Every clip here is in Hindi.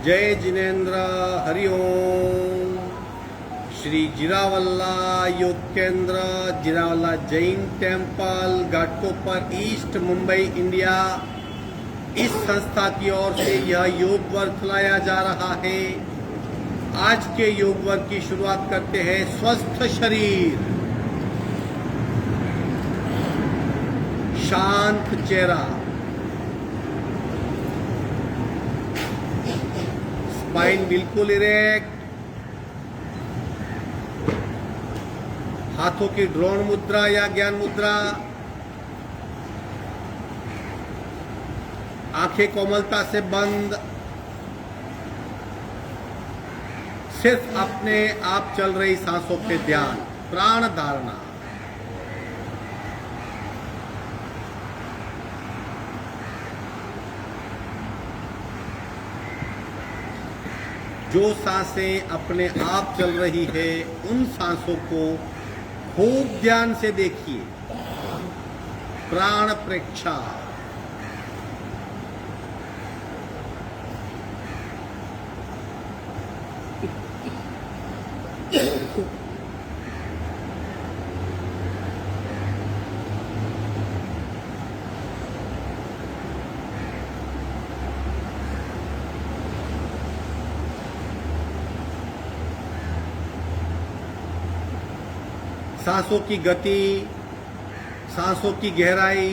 जय जिनेन्द्र हरि ओम। Shri Jirawalla Yog Kendra, Jirawalla Jain temple, Ghatkopar east, Mumbai, India, इस संस्था की ओर से यह योग वर्ग चलाया जा रहा है। आज के योग वर्ग की शुरुआत करते हैं। स्वस्थ शरीर, शांत चेहरा, स्पाइन बिल्कुल इरेक्ट, हाथों की ड्रोन मुद्रा या ज्ञान मुद्रा, आंखें कोमलता से बंद, सिर्फ अपने आप चल रही सांसों पे ध्यान, प्राण धारणा। जो सांसें अपने आप चल रही है उन सांसों को खूब ध्यान से देखिए। प्राण प्रेक्षा। सांसों की गति, सांसों की गहराई,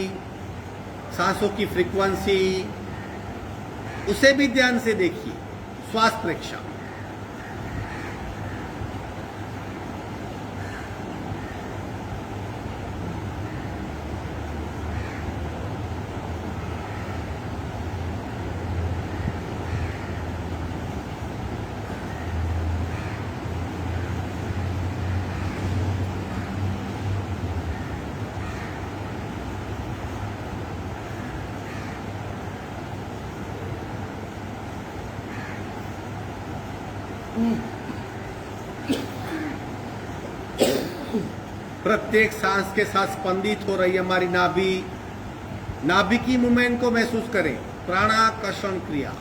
सांसों की फ्रीक्वेंसी, उसे भी ध्यान से देखिए। श्वास प्रेक्षा। प्रत्येक सांस के साथ स्पंदित हो रही हमारी नाभि, नाभि की मूवमेंट को महसूस करें। प्राणाकर्षण क्रिया।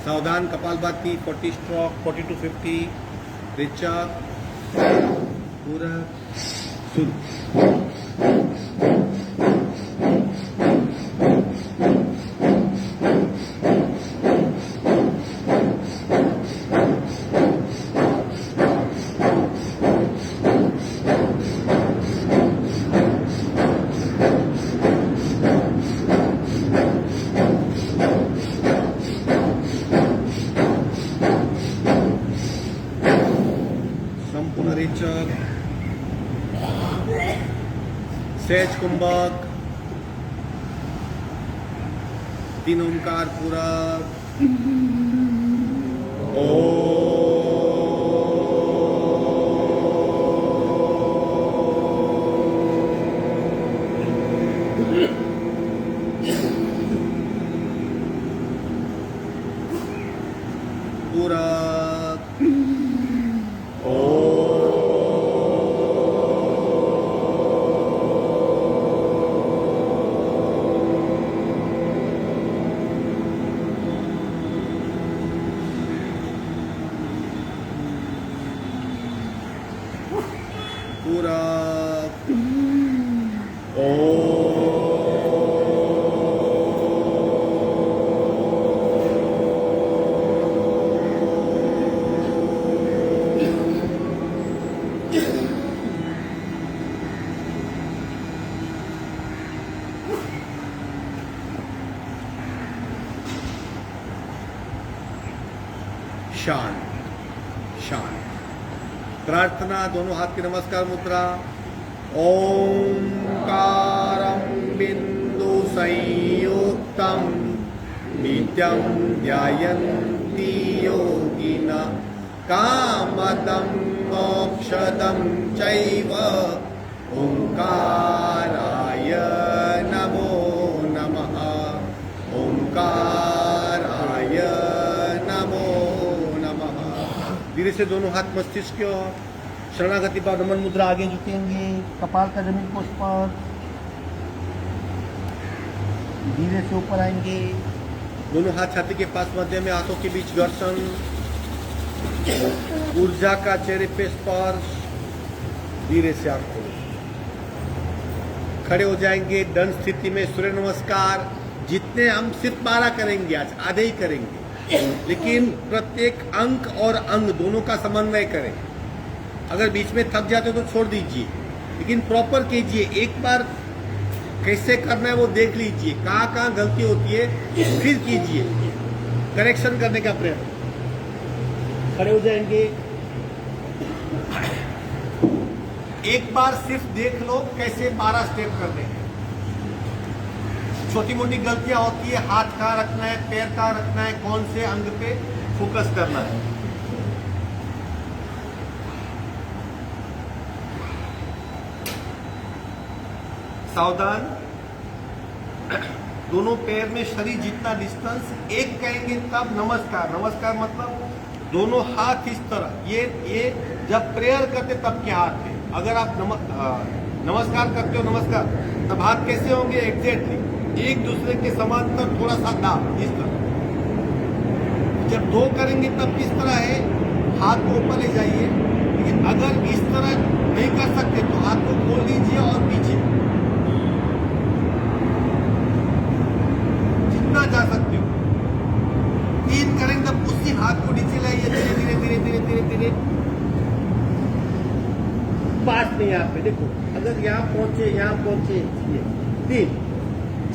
सावधान, कपालभाति 40 स्ट्रोक, 40 to 50, रेचक, पूरा शुरू। संपूर्ण रेचक, सहज कुंभक, 3 ओंकार पूरा। पूरा पूरा शांत शांत। प्रार्थना, दोनों हाथ की नमस्कार मुद्रा। ओंकारं बिंदु संयुक्तं नित्यं ध्यायन्ति योगिनः कामदं मोक्षदं चैव ओंकाराय नमो नमः। ओंकार धीरे से दोनों हाथ मस्तिष्क की ओर, शरणागति भाव नमन मुद्रा, आगे झुकेंगे, कपाल का जमीन को स्पर्श, धीरे से ऊपर आएंगे, दोनों हाथ छाती के पास, मध्य में हाथों के बीच घर्षण, ऊर्जा का चेहरे पे स्पर्श, धीरे से आंख खोलो, खड़े हो जाएंगे दंड स्थिति में सूर्य नमस्कार। जितने हम सिर्फ 12 करेंगे आज, आधे ही करेंगे, लेकिन प्रत्येक अंक और अंग दोनों का समन्वय करें। अगर बीच में थक जाते हो तो छोड़ दीजिए, लेकिन प्रॉपर कीजिए। एक बार कैसे करना है वो देख लीजिए, कहाँ कहाँ गलती होती है, फिर कीजिए, करेक्शन करने का प्रयत्न। खड़े हो जाएंगे, एक बार सिर्फ देख लो कैसे 12 स्टेप करने हैं। छोटी मोटी गलतियां होती है, हाथ कहाँ रखना है, पैर कहाँ रखना है, कौन से अंग पे फोकस करना है। सावधान, दोनों पैर में शरीर जितना डिस्टेंस, एक कहेंगे तब नमस्कार। नमस्कार मतलब दोनों हाथ इस तरह, ये जब प्रेयर करते तब के हाथ है। अगर आप नमस्कार करते हो, नमस्कार, तब हाथ कैसे होंगे? एग्जैक्टली एक दूसरे के समांतर, थोड़ा सा दाब, इस तरह। जब 2 करेंगे तब किस तरह है, हाथ को ऊपर ले जाइए। लेकिन अगर इस तरह नहीं कर सकते तो हाथ को खोल लीजिए और पीछे जितना जा सकते हो। 3 करेंगे तब उसी हाथ को नीचे लाइए, धीरे धीरे धीरे धीरे धीरे धीरे, पास नहीं। यहाँ पे देखो, अगर यहाँ पहुंचे 3,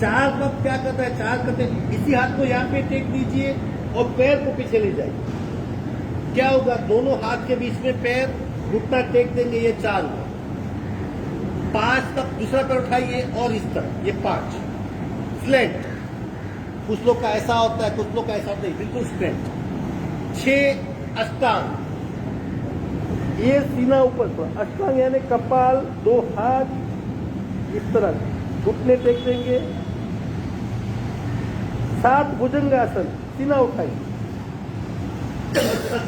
4 वक्त क्या करता है, 4 करते इसी हाथ को यहाँ पे टेक दीजिए और पैर को पीछे ले जाइए। क्या होगा, दोनों हाथ के बीच में पैर, घुटना टेक देंगे, ये 4 हुआ। 5 तक दूसरा पैर उठाइए और इस तरह, ये 5 फ्लैट। कुछ लोग का ऐसा होता है, कुछ लोग का ऐसा होता है, बिल्कुल स्ट्रेट। 6 अष्टांग, ये सीना ऊपर पर, अष्टांग यानी कपाल, 2 हाथ इस तरह, घुटने टेक देंगे। 7 भुजंगासन, सीना उठाइए,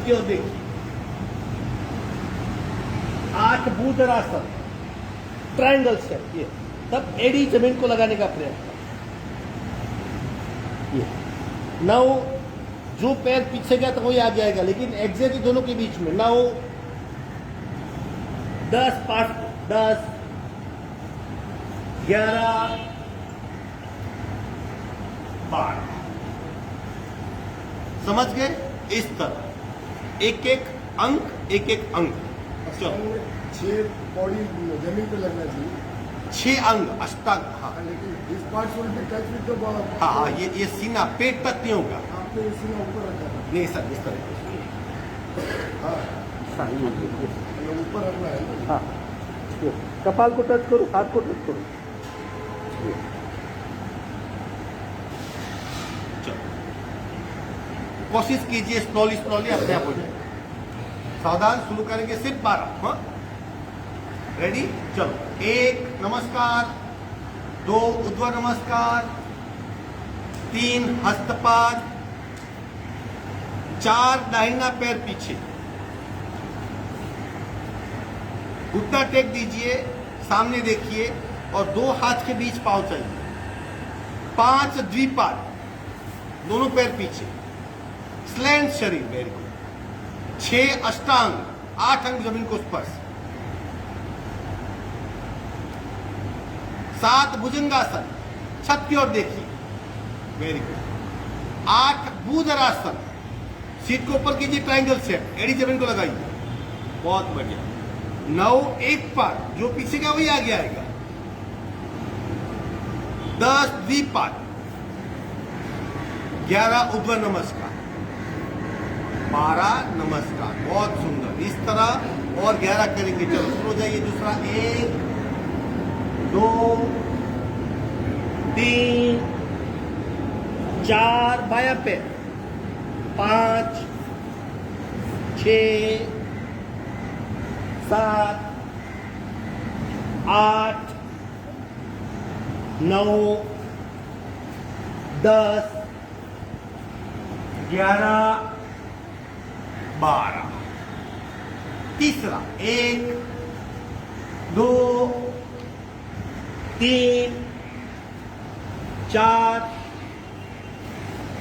देखिए। 8 भूधरासन, ट्रायंगल शेप, ये तब एड़ी जमीन को लगाने का प्रयत्न। ये 9, जो पैर पीछे गया तो वही आगे आएगा, लेकिन एग्जैक्टली दोनों के बीच में। 9, 10, 5, 10, 11, 12। समझ गए? इस तरह एक एक अंक, एक एक अंक। चलो, 6 बॉडी जमीन पे लगना चाहिए, 6 अंग अष्टांग। हाँ, लेकिन इस part will be touch with the हाँ हाँ, ये सीना, पेट तक नहीं होगा। आपने ये सीना ऊपर रखा था। नहीं सर, इस तरह। हाँ, हाँ, ऊपर रखना है ना। हाँ, कपाल को टच करो, हाथ को टच करो। चलो, कोशिश कीजिए, स्लोली स्लोली अपने आप हो जाए। सावधान, शुरू करेंगे सिर्फ 12। हाँ, रेडी? चलो, 1 नमस्कार, 2 ऊर्ध्व नमस्कार, 3 हस्तपाद, 4 दाहिना पैर पीछे, घुटना टेक दीजिए, सामने देखिए और 2 हाथ के बीच पांव चाहिए। 5 द्विपाद, दोनों पैर पीछे, स्लैंड शरीर, वेरी गुड। 6 अष्टांग, 8 अंग जमीन को स्पर्श। 7 भुजंगासन, छत की ओर देखिए, वेरी गुड। 8 भूधरासन, सीट को ऊपर कीजिए, ट्रायंगल शेप, एड़ी जमीन को लगाइए, बहुत बढ़िया। 9 एक पाद, जो पीछे का वही आगे आएगा। 10 द्विपाद, 11 ऊर्ध्व नमस्कार, 12 नमस्कार। बहुत सुंदर, इस तरह और 11 करेंगे। चलो शुरू हो जाइए। दूसरा, 1 2 3 4 बाया पैर, 5 6 7 8 9 10 11 12। तीसरा 1 2 3 4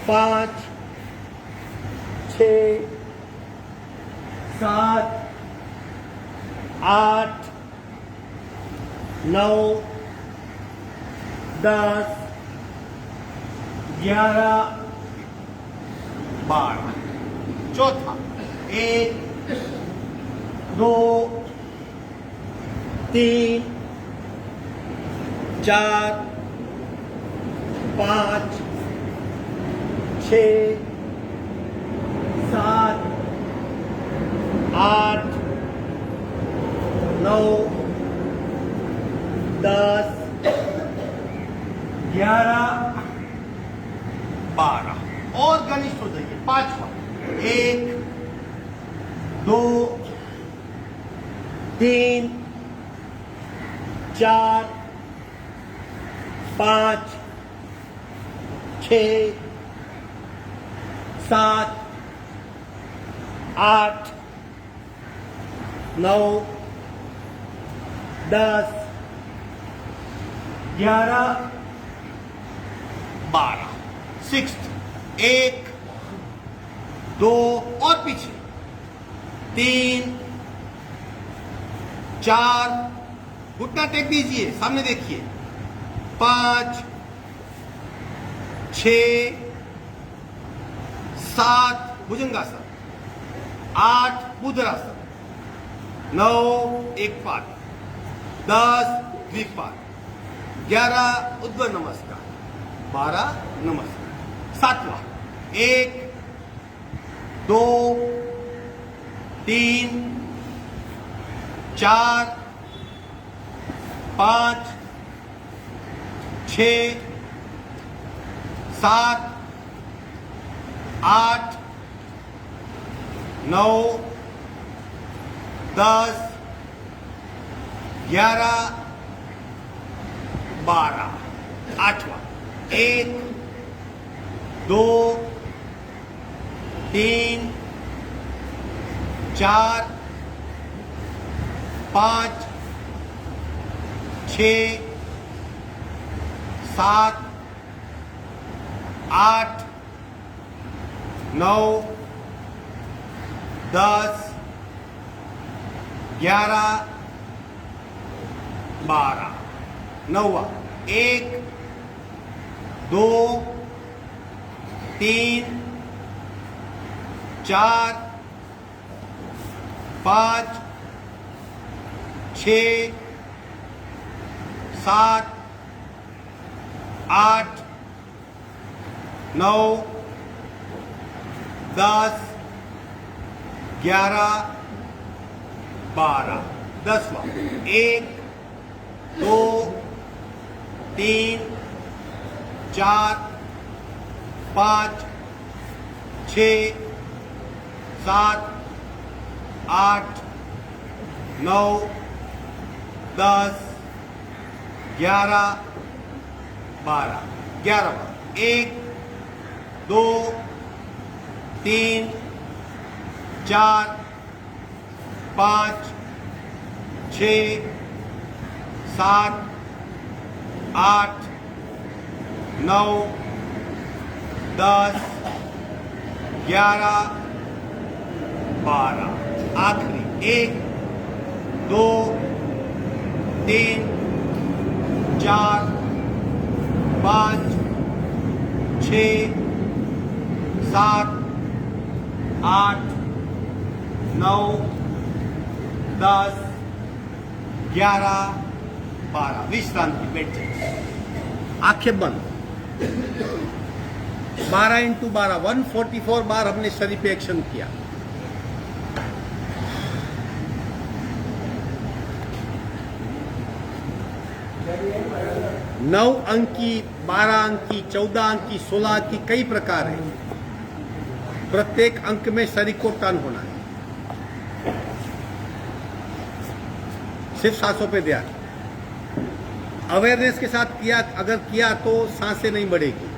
5 6 7 8 9 10 11 12 चौथा 1 2 3 4 5 6 7 8 9 10 11 12 और घनिष्ठ हो जाइए। पांचवा 1 2 3 4 5 6 7 8 9 10 11 12 सिक्स्थ 1 2 और पीछे 3 4 घुटना टेक दीजिए, सामने देखिए 5 6 7 भुजंगासन 8 मुद्रासन 9 एक पाद 10 द्विपाद 11 उद्गत नमस्कार 12 नमस्कार। सातवां 1 2 3 4 5 6 7 8 9 10 11 12 आठवां 1 2 3 4 5 6 7 8 9 10 11 12 नौवा 1 2 3 4 5 6 7 8 9 10 11 12 10वां 1 2 3 4 5 6 7 8 9 10 11 12 11वां 1 2 3 4 5 6 7 8 9 10 11 12 आखिरी 1 2 3 4 5 6 7 8 9 10 11 12 विश्रांति बैठ जाए, आंखें बंद। 12 इंटू 12 144 बार हमने शरीर पे एक्शन किया। नौ अंकी, 12 अंकी, 14 अंकी, 16 अंकी कई प्रकार है। प्रत्येक अंक में शरीर को टर्न होना है। सिर्फ सांसों पे ध्यान, अवेयरनेस के साथ किया, अगर किया तो सांसें नहीं बढ़ेगी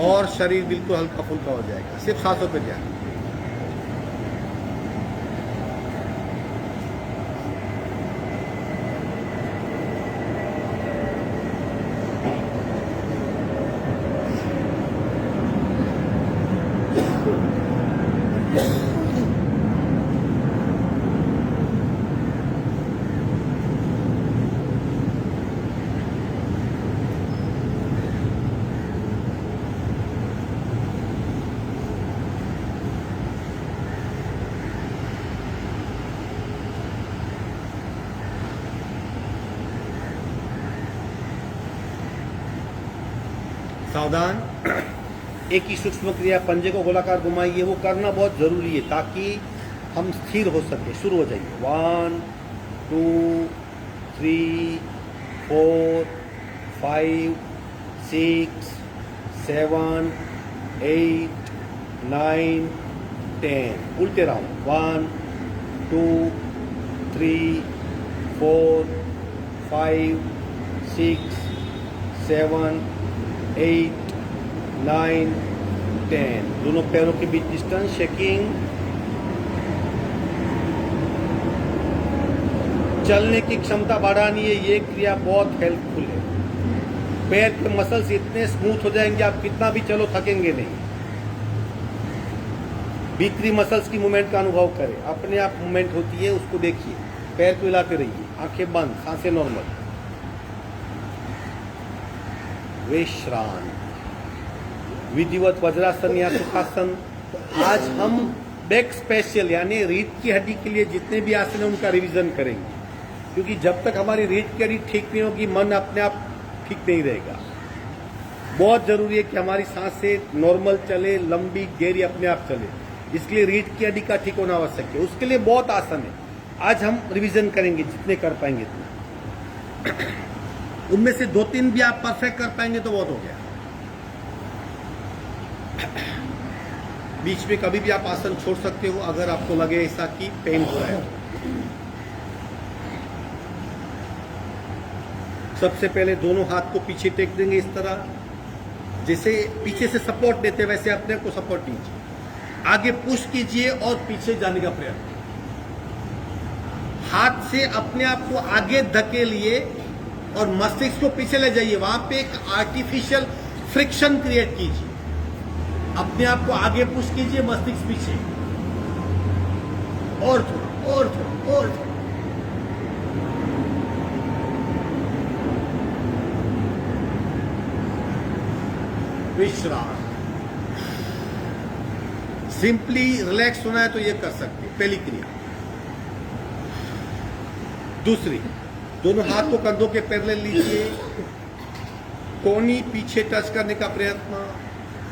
और शरीर बिल्कुल हल्का फुल्का हो जाएगा। सिर्फ सांसों पे ध्यान। सावधान। एक ही सूक्ष्म क्रिया, पंजे को गोलाकार घुमाइए, वो करना बहुत ज़रूरी है ताकि हम स्थिर हो सके। शुरू हो जाइए। 1 2 3 4 5 6 7 8 9 10। उल्टे राउंड। 1 2 3 4 5 6 7 8 9 10। दोनों पैरों के बीच डिस्टेंस, शेकिंग। चलने की क्षमता बढ़ानी है, ये क्रिया बहुत हेल्पफुल है। पैर के मसल्स इतने स्मूथ हो जाएंगे, आप कितना भी चलो थकेंगे नहीं। भीतरी मसल्स की मूवमेंट का अनुभव करें, अपने आप मूवमेंट होती है, उसको देखिए। पैर को हिलाते रहिए, आंखें बंद, सांसें नॉर्मल। विश्राम। विधिवत वज्रासन या सुखासन। आज हम बैक स्पेशल यानी रीढ़ की हड्डी के लिए जितने भी आसन है उनका रिवीजन करेंगे, क्योंकि जब तक हमारी रीढ़ की हड्डी ठीक नहीं होगी, मन अपने आप ठीक नहीं रहेगा। बहुत जरूरी है कि हमारी सांसें नॉर्मल चले, लंबी गहरी अपने आप चले, इसलिए रीढ़ की हड्डी का ठीक होना आवश्यक है। उसके लिए बहुत आसन है, आज हम रिवीजन करेंगे जितने कर पाएंगे उतने। उनमें से 2-3 भी आप परफेक्ट कर पाएंगे तो बहुत हो गया। बीच में कभी भी आप आसन छोड़ सकते हो अगर आपको लगे ऐसा कि पेन हो रहा है। सबसे पहले दोनों हाथ को पीछे टेक देंगे, इस तरह जैसे पीछे से सपोर्ट देते वैसे अपने को सपोर्ट दीजिए। आगे पुश कीजिए और पीछे जाने का प्रयत्न। हाथ से अपने आप को आगे धकेलिए और मस्तिष्क को पीछे ले जाइए। वहां पे एक आर्टिफिशियल फ्रिक्शन क्रिएट कीजिए। अपने आप को आगे पुश कीजिए, मस्तिष्क पीछे। और थोड़ा, और थोड़ा, और थोड़ा। विश्राम। सिंपली रिलैक्स होना है तो ये कर सकते हैं, पहली क्रिया। दूसरी, दोनों हाथ को कंधों के पैरेलल लीजिए, कोहनी पीछे टच करने का प्रयत्न,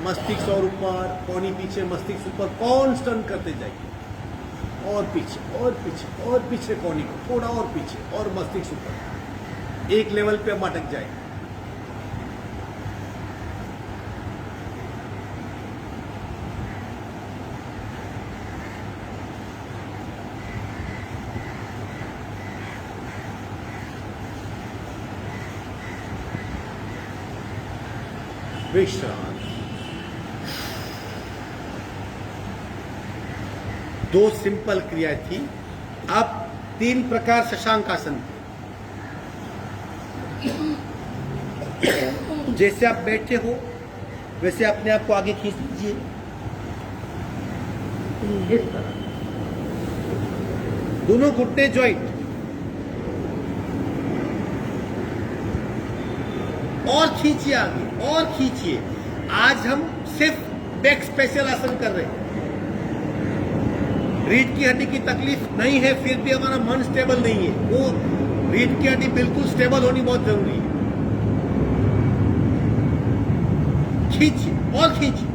मस्तिष्क और ऊपर, कोहनी पीछे, मस्तिष्क ऊपर, कांस्टेंट करते जाइए। और पीछे और पीछे और पीछे, कोहनी को थोड़ा और पीछे और मस्तिष्क ऊपर। एक लेवल पे हम अटक जाएंगे। विश्राम। 2 सिंपल क्रियाएं थी, अब 3 प्रकार शशांक आसन के। जैसे आप बैठे हो वैसे अपने आप को आगे खींच लीजिए, इस तरह। दोनों घुटने जॉइंट, और खींचिए आगे, और खींचिए। आज हम सिर्फ बैक स्पेशल आसन कर रहे हैं। रीढ़ की हड्डी की तकलीफ नहीं है, फिर भी हमारा मन स्टेबल नहीं है। वो रीढ़ की हड्डी बिल्कुल स्टेबल होनी बहुत जरूरी है। खींचिए और खींचिए।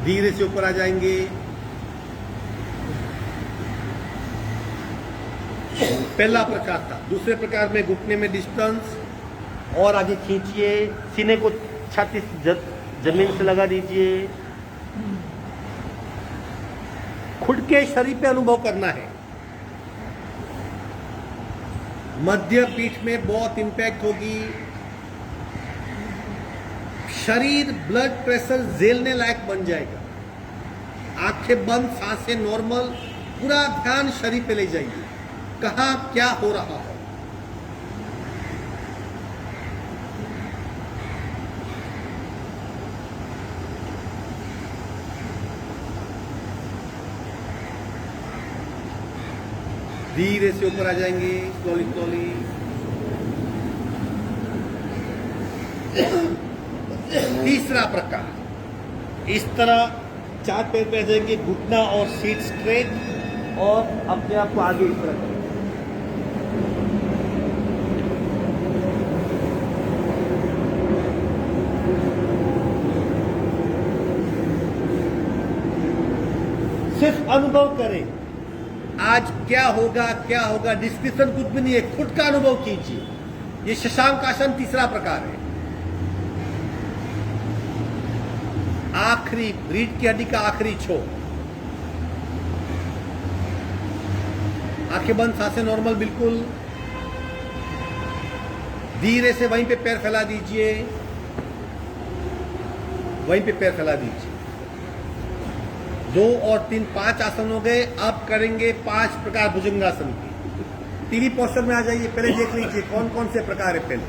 धीरे से ऊपर आ जाएंगे। पहला प्रकार था। दूसरे प्रकार में घुटने में डिस्टेंस और आगे खींचिए, सीने को छाती जमीन से लगा दीजिए। खुद के शरीर पे अनुभव करना है। मध्य पीठ में बहुत इंपैक्ट होगी। शरीर ब्लड प्रेशर झेलने लायक बन जाएगा। आंखें बंद, सांसें नॉर्मल, पूरा ध्यान शरीर पे ले जाइए, कहां क्या हो रहा है। धीरे से ऊपर आ जाएंगे, स्लोली स्लोली। तीसरा प्रकार, इस तरह चार पैर पे आ जाएंगे, घुटना और सीट स्ट्रेट, और अपने आप को आगे इस तरह करें। सिर्फ अनुभव करें आज क्या होगा, डिस्क्रिप्शन कुछ भी नहीं है, खुद का अनुभव कीजिए। ये शशांक आसन तीसरा प्रकार है। आखिरी रीढ़ की हड्डी का आखिरी छोर, आंखें बंद, सांसें नॉर्मल बिल्कुल। धीरे से वहीं पे पैर फैला दीजिए, वहीं पे पैर फैला दीजिए। 2 और 3 5 आसन हो गए। अब करेंगे 5 प्रकार भुजंगासन की। टीवी पोस्टर में आ जाइए, पहले देख लीजिए कौन कौन से प्रकार है। पहले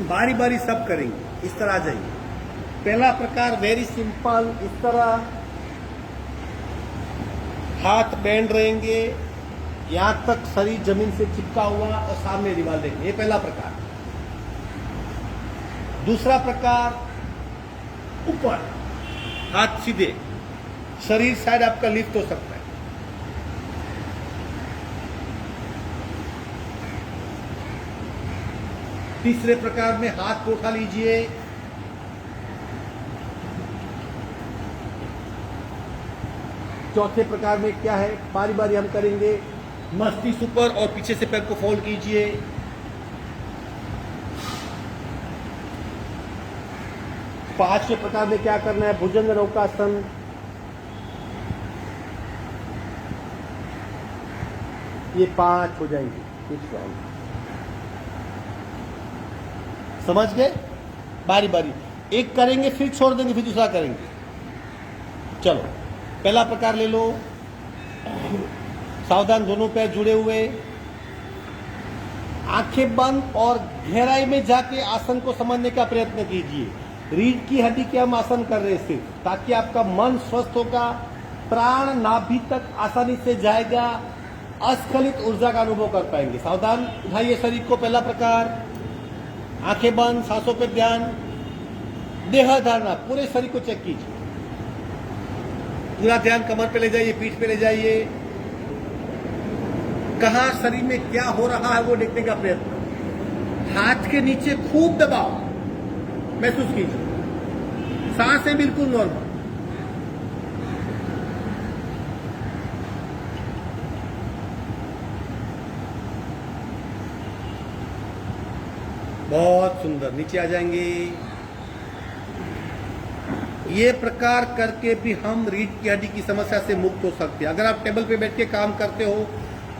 बारी बारी सब करेंगे, इस तरह आ जाइए। पहला प्रकार वेरी सिंपल, इस तरह हाथ बैंड रहेंगे, यहां तक शरीर जमीन से चिपका हुआ और सामने दीवार देंगे। ये पहला प्रकार। दूसरा प्रकार ऊपर, हाथ सीधे, शरीर शायद आपका लिफ्ट हो सकता है। तीसरे प्रकार में हाथ को उठा लीजिए, चौथे प्रकार में क्या है, बारी बारी हम करेंगे। मस्तिष्क ऊपर और पीछे से पैर को फोल्ड कीजिए। पांचवें प्रकार में क्या करना है, भुजंग नौकासन। ये 5 हो जाएंगे। समझ गए? बारी बारी एक करेंगे, फिर छोड़ देंगे, फिर दूसरा करेंगे। चलो पहला प्रकार ले लो। सावधान, दोनों पैर जुड़े हुए, आंखें बंद और गहराई में जाके आसन को समझने का प्रयत्न कीजिए। रीढ़ की हड्डी के हम आसन कर रहे हैं सिर्फ, ताकि आपका मन स्वस्थ होगा, प्राण नाभि तक आसानी से जाएगा, अस्खलित ऊर्जा का अनुभव कर पाएंगे। सावधान, उठाइए शरीर को। पहला प्रकार, आंखें बंद, सांसों पर ध्यान, देह धारणा, पूरे शरीर को चेक कीजिए। पूरा ध्यान कमर पे ले जाइए, पीठ पे ले जाइए। कहां शरीर में क्या हो रहा है वो देखने का प्रयत्न। हाथ के नीचे खूब दबाव महसूस कीजिए, सांसें बिल्कुल नॉर्मल। बहुत सुंदर, नीचे आ जाएंगे। ये प्रकार करके भी हम रीढ़ की हड्डी की समस्या से मुक्त हो सकते हैं। अगर आप टेबल पे बैठ के काम करते हो,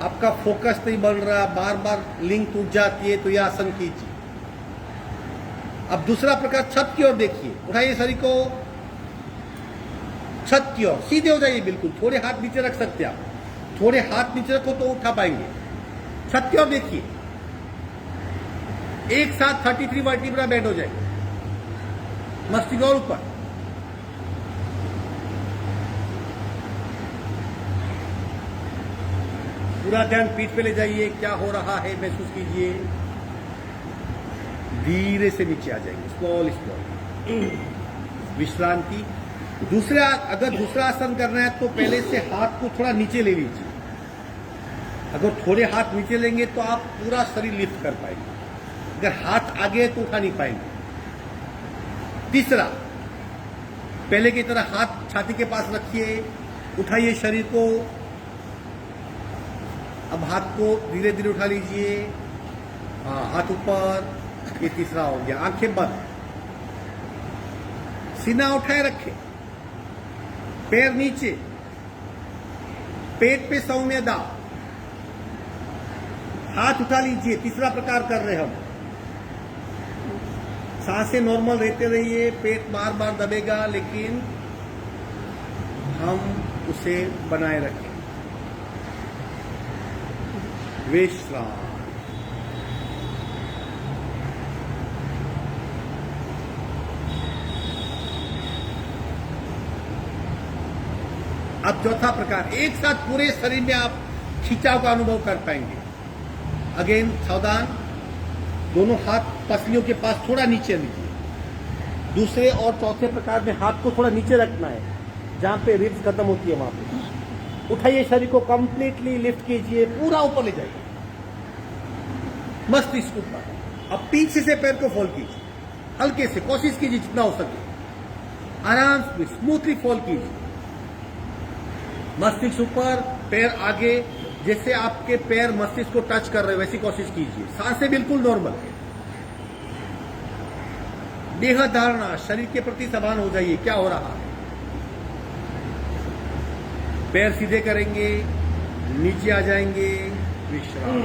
आपका फोकस नहीं बन रहा, बार बार लिंक टूट जाती है, तो यह आसन कीजिए। अब दूसरा प्रकार, छत की ओर देखिए। उठाइए शरीर को, छत की ओर सीधे हो जाइए बिल्कुल। थोड़े हाथ नीचे रख सकते हैं आप, थोड़े हाथ नीचे रखो तो उठा पाएंगे। छत की ओर देखिए, एक साथ 33 वर्टिब्रा बेंड हो जाएगा। मस्तिष्क और ऊपर, पूरा ध्यान पीठ पे ले जाइए। क्या हो रहा है महसूस कीजिए। धीरे से नीचे आ जाएंगे, स्मॉल स्मॉल विश्रांति। दूसरा, अगर दूसरा आसन करना है तो पहले से हाथ को थोड़ा नीचे ले लीजिए। अगर थोड़े हाथ नीचे लेंगे तो आप पूरा शरीर लिफ्ट कर पाएंगे। अगर हाथ आगे है तो उठा नहीं पाएंगे। तीसरा, पहले की तरह हाथ छाती के पास रखिए, उठाइए शरीर को। अब हाथ को धीरे धीरे उठा लीजिए। हाँ, हाथ ऊपर। ये तीसरा हो गया। आंखें बंद, सीना उठाए रखें, पैर नीचे, पेट पे सौम्य दाव, हाथ उठा लीजिए। तीसरा प्रकार कर रहे हम। सांसें नॉर्मल रहते रहिए, पेट बार बार दबेगा लेकिन हम उसे बनाए रखें। विश्राम। अब चौथा प्रकार, एक साथ पूरे शरीर में आप खिंचाव का अनुभव कर पाएंगे। अगेन सावधान, दोनों हाथ पसलियों के पास थोड़ा नीचे लीजिए। दूसरे और चौथे प्रकार में हाथ को थोड़ा नीचे रखना है, जहाँ पे रिब्स खत्म होती है वहां पे उठाइए, शरीर को कंप्लीटली लिफ्ट कीजिए, पूरा ऊपर ले जाइए, मस्तिष्क ऊपर। अब पीछे से पैर को फॉल कीजिए, हल्के से कोशिश कीजिए जितना हो सके, आराम से स्मूथली फॉल कीजिए, मस्तिष्क ऊपर, पैर आगे, जैसे आपके पैर मस्तिष्क को टच कर रहे हो वैसी कोशिश कीजिए। सांसें बिल्कुल नॉर्मल, देह धारणा, शरीर के प्रति समान हो जाइए, क्या हो रहा है। पैर सीधे करेंगे, नीचे आ जाएंगे, विश्राम।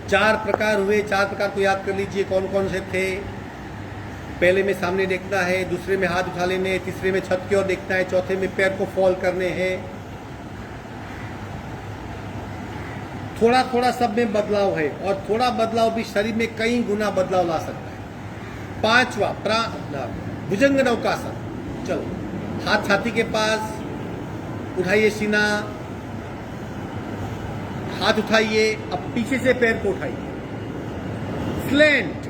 4 प्रकार हुए, 4 प्रकार को याद कर लीजिए कौन कौन से थे। पहले में सामने देखना है, दूसरे में हाथ उठा लेने, तीसरे में छत की ओर देखना है, चौथे में पैर को फॉल करने हैं। थोड़ा थोड़ा सब में बदलाव है, और थोड़ा बदलाव भी शरीर में कई गुना बदलाव ला सकता है। 5वां भुजंग नौकासन। चलो, हाथ छाती के पास, उठाइए सीना, हाथ उठाइए, अब पीछे से पैर को उठाइए, स्लैंट,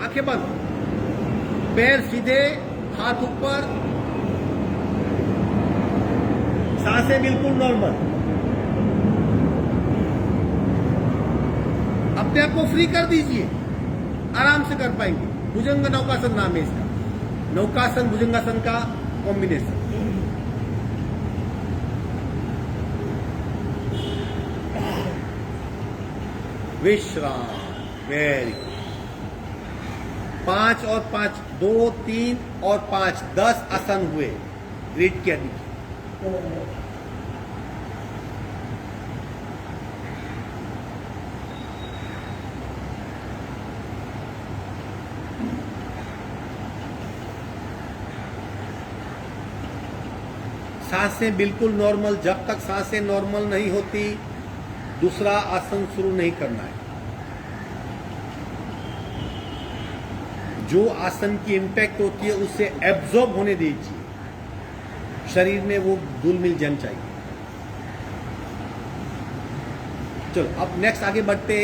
आंखें बंद, पैर सीधे, हाथ ऊपर, सांसें बिल्कुल नॉर्मल। अपने आप को फ्री कर दीजिए, आराम से कर पाएंगे। भुजंग नौकासन नाम है इसका, नौकासन भुजंगासन का कॉम्बिनेशन। विश्राम, वेरी गुड। 5 और 5, 2, 3 और 5, 10 आसन हुए। रीड किया दीजिए। सांसें बिल्कुल नॉर्मल, जब तक सांसें नॉर्मल नहीं होती दूसरा आसन शुरू नहीं करना है। जो आसन की इंपैक्ट होती है उसे एब्जॉर्ब होने दीजिए, शरीर में वो घुल मिल जाना चाहिए। चलो अब नेक्स्ट आगे बढ़ते,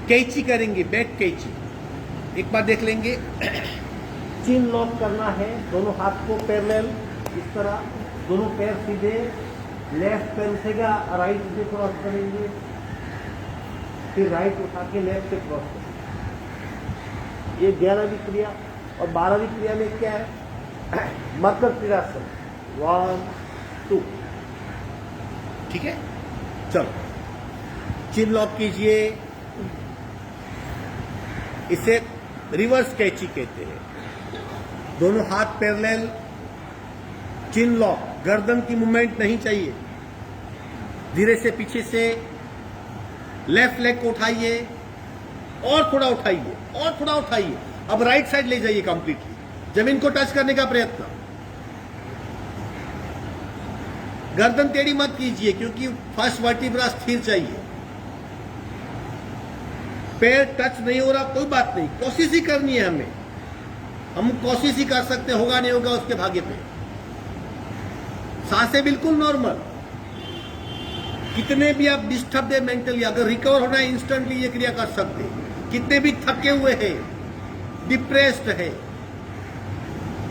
कैची करेंगे, बैक कैची। एक बार देख लेंगे। चिन लॉक करना है, दोनों हाथ को पैरेलल इस तरह, दोनों पैर सीधे, लेफ्ट पैर उठेगा, राइट से क्रॉस करेंगे, फिर राइट उठा के लेफ्ट से क्रॉस करेंगे। ये 11वीं क्रिया। और 12वीं क्रिया में क्या है? मकर क्रीड़ासन। 1 2, ठीक है। चलो, चिन लॉक कीजिए, इसे रिवर्स कैची कहते हैं। दोनों हाथ पैरेलल, चिन लॉक, गर्दन की मूवमेंट नहीं चाहिए। धीरे से पीछे से लेफ्ट लेग को उठाइए, और थोड़ा उठाइए, और थोड़ा उठाइए। अब राइट साइड ले जाइए कंप्लीटली, जमीन को टच करने का प्रयत्न। गर्दन टेढ़ी मत कीजिए, क्योंकि फर्स्ट वर्टिब्रा स्थिर चाहिए। पैर टच नहीं हो रहा, कोई बात नहीं, कोशिश ही करनी है हमें। हम कोशिश ही कर सकते, होगा नहीं होगा उसके भाग्य पे। सांसें बिल्कुल नॉर्मल। कितने भी आप डिस्टर्ब है मेंटली, अगर रिकवर होना है इंस्टेंटली ये क्रिया कर सकते हैं। कितने भी थके हुए हैं, डिप्रेस्ड है,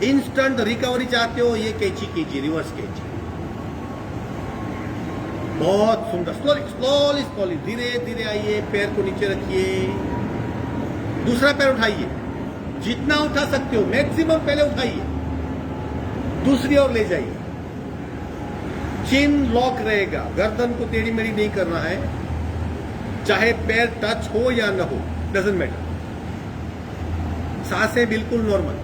इंस्टेंट रिकवरी चाहते हो, ये कैची कीजिए, रिवर्स कैची। बहुत सुंदर। स्लोली स्लोली स्लोली, धीरे धीरे आइए, पैर को नीचे रखिए, दूसरा पैर उठाइए, जितना उठा सकते हो मैक्सिमम पहले उठाइए, दूसरी ओर ले जाइए। चिन लॉक रहेगा, गर्दन को टेढ़ी मेढ़ी नहीं करना है, चाहे पैर टच हो या न हो, डजंट मैटर। सांसें बिल्कुल नॉर्मल।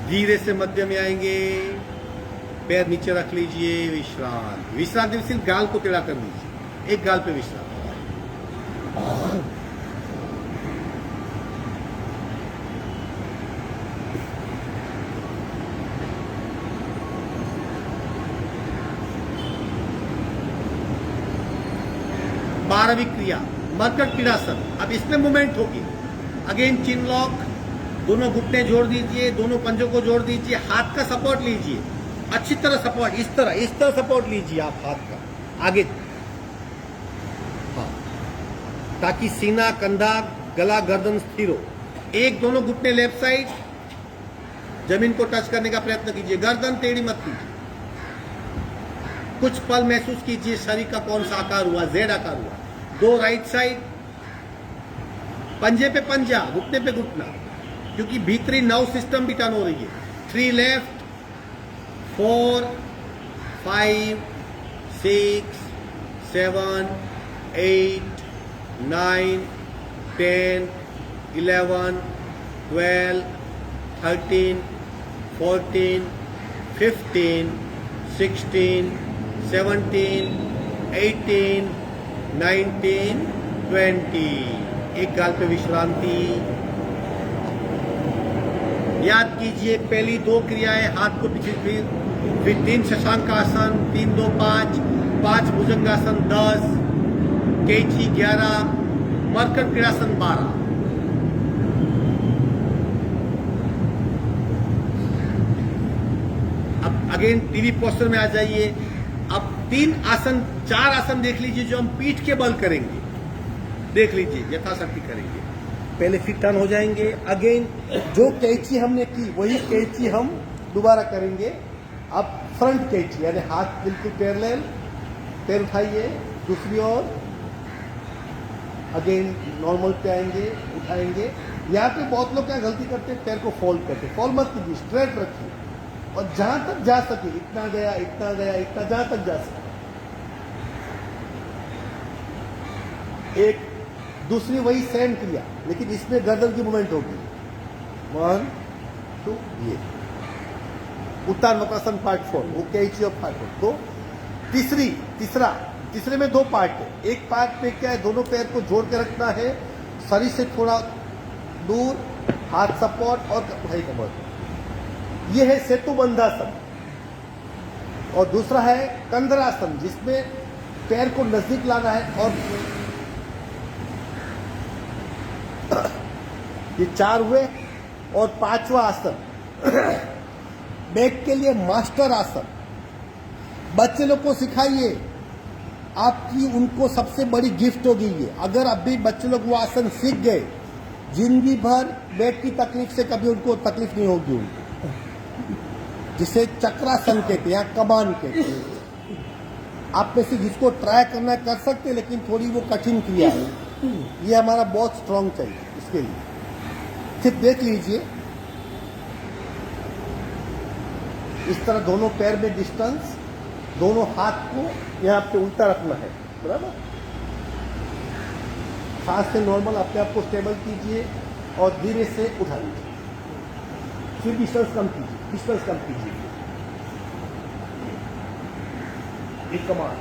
धीरे से मध्य में आएंगे, पैर नीचे रख लीजिए, विश्राम। विश्राम सिर्फ गाल को टेढ़ा कर लीजिए, एक गाल पे विश्राम। बारहवीं क्रिया मकर क्रीड़ासन। अब इसमें मूवमेंट होगी। अगेन चिन लॉक, दोनों घुटने जोड़ दीजिए, दोनों पंजों को जोड़ दीजिए, हाथ का सपोर्ट लीजिए, अच्छी तरह सपोर्ट, इस तरह सपोर्ट लीजिए आप हाथ का। आगे ताकि सीना, कंधा, गला, गर्दन स्थिर हो। एक दोनों घुटने लेफ्ट साइड, जमीन को टच करने का प्रयत्न कीजिए, गर्दन टेढ़ी मत कीजिए। कुछ पल महसूस कीजिए शरीर का कौन सा आकार हुआ, जेड आकार हुआ। दो राइट साइड, पंजे पे पंजा, घुटने पे घुटना, क्योंकि भीतरी नर्व सिस्टम भी टर्न हो रही है। 3 लेफ्ट, 4, 5, 6, 7, 8, 9, 10, 11, 12, 13, 14, 15, 16, 17, 18, 19, 20। एक गाल पे विश्रांति। याद कीजिए पहली 2 क्रियाएं, हाथ को पीछे फिर 3 शशांकासन, 3, 2, 5, 5 भुजंगासन, 10, कैची 11, मरकट क्रियासन 12। अब अगेन टीवी पोस्टर में आ जाइए। अब 3 आसन, 4 आसन देख लीजिए जो हम पीठ के बल करेंगे। देख लीजिए, यथाशक्ति करेंगे। पहले फिर टर्न हो जाएंगे। अगेन जो कैची हमने की वही कैची हम दोबारा करेंगे। अब फ्रंट कैची, यानी हाथ बिल्कुल पैरेलल, पैर उठाइए दूसरी ओर। अगेन नॉर्मल पे आएंगे, उठाएंगे। यहाँ पे बहुत लोग क्या गलती करते हैं, पैर को फोल्ड करते हैं। फोल्ड मत कीजिए, स्ट्रेट रखिए और जहां तक जा सके, इतना गया, इतना गया, इतना, जहां तक जा सके। एक दूसरी वही सेम क्रिया, लेकिन इसमें गर्दन की मूवमेंट होगी। 1, 2, ये उत्तान वक्रासन पार्ट 4, वो कैची ऑफ पार्ट 4। तो तीसरे में 2 पार्ट है। एक पार्ट में क्या है, दोनों पैर को जोड़ के रखना है, शरीर से थोड़ा दूर, हाथ सपोर्ट और भाई कमर। ये है सेतु बंधासन। और दूसरा है कंधरासन, जिसमें पैर को नजदीक लाना है। और ये 4 हुए। और 5वां आसन बैक के लिए मास्टर आसन। बच्चे लोग को सिखाइए, आपकी उनको सबसे बड़ी गिफ्ट होगी ये। अगर अभी बच्चे लोग वो आसन सीख गए, जिंदगी भर बैक की तकलीफ से कभी उनको तकलीफ नहीं होगी उनको, जिसे चक्रासन कहते हैं या कमान कहते हैं। आप में से जिसको ट्राई करना कर सकते हैं, लेकिन थोड़ी वो कठिन क्रिया है। ये हमारा बहुत स्ट्रांग चाहिए इसके लिए। सिर्फ देख लीजिए, इस तरह दोनों पैर में डिस्टेंस, दोनों हाथ को यहाँ पे उल्टा रखना है, बराबर। सांस से नॉर्मल अपने आप को स्टेबल कीजिए और धीरे से उठा लीजिए। फिर डिस्टेंस कम कीजिए, एक कमान।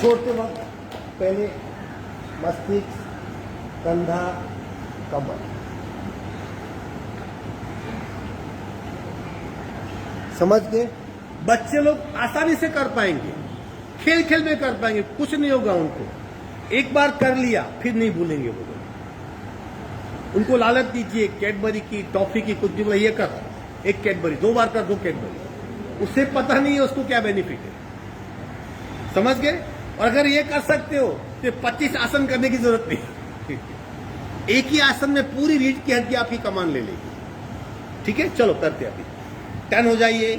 छोड़ते वक्त पहले मस्तिष्क, कंधा, कमर। समझ गए? बच्चे लोग आसानी से कर पाएंगे, खेल खेल में कर पाएंगे, कुछ नहीं होगा उनको। एक बार कर लिया फिर नहीं भूलेंगे वो लोग। उनको लालच दीजिए कैडबरी की, टॉफी की, कुछ भी। ये कर, एक कैडबरी, 2 बार कर 2 कैडबरी। उससे पता नहीं है उसको क्या बेनिफिट है। समझ गए? और अगर ये कर सकते हो तो 25 आसन करने की जरूरत नहीं। एक ही आसन में पूरी रीढ़ की हड्डी आपकी कमान ले लेगी। ठीक है, चलो करते हैं। अभी टर्न हो जाइए।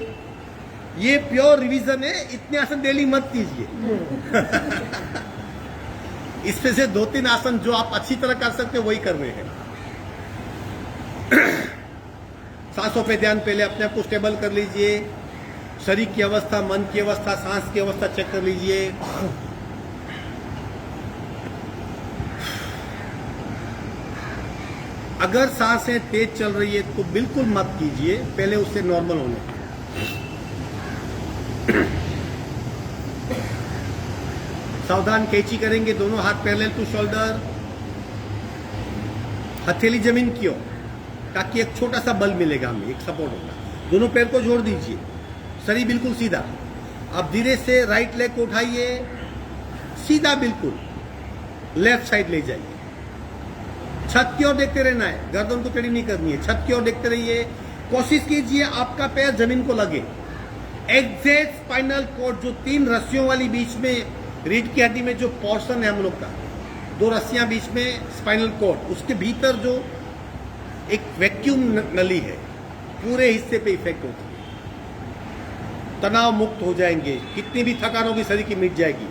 ये प्योर रिवीजन है, इतने आसन डेली मत कीजिए। इसमें से 2-3 आसन जो आप अच्छी तरह कर सकते हो वही कर रहे हैं। सांसों पे ध्यान, पहले अपने आप को स्टेबल कर लीजिए। शरीर की अवस्था, मन की अवस्था, सांस की अवस्था चेक कर लीजिए। अगर सांसें तेज चल रही है तो बिल्कुल मत कीजिए, पहले उससे नॉर्मल होने दीजिए। सावधान, कैची करेंगे, दोनों हाथ पैरेलल टू शोल्डर, हथेली जमीन की ओर, ताकि एक छोटा सा बल मिलेगा हमें, एक सपोर्ट होगा। दोनों पैर को जोड़ दीजिए, शरीर बिल्कुल सीधा। अब धीरे से राइट लेग को उठाइए, सीधा बिल्कुल लेफ्ट साइड ले जाइए। छत की ओर देखते रहना है, गर्दन को टेढ़ी नहीं करनी है। छत की ओर देखते रहिए। कोशिश कीजिए आपका पैर जमीन को लगे। एग्जैक्ट स्पाइनल कॉर्ड, जो 3 रस्सियों वाली बीच में रीढ़ की हड्डी में जो पोर्शन है हम लोग का, 2 रस्सियां बीच में स्पाइनल कॉर्ड, उसके भीतर जो एक वैक्यूम नली है, पूरे हिस्से पे इफेक्ट होती है। तनाव मुक्त हो जाएंगे, कितनी भी थकान होगी शरीर की मिट जाएगी।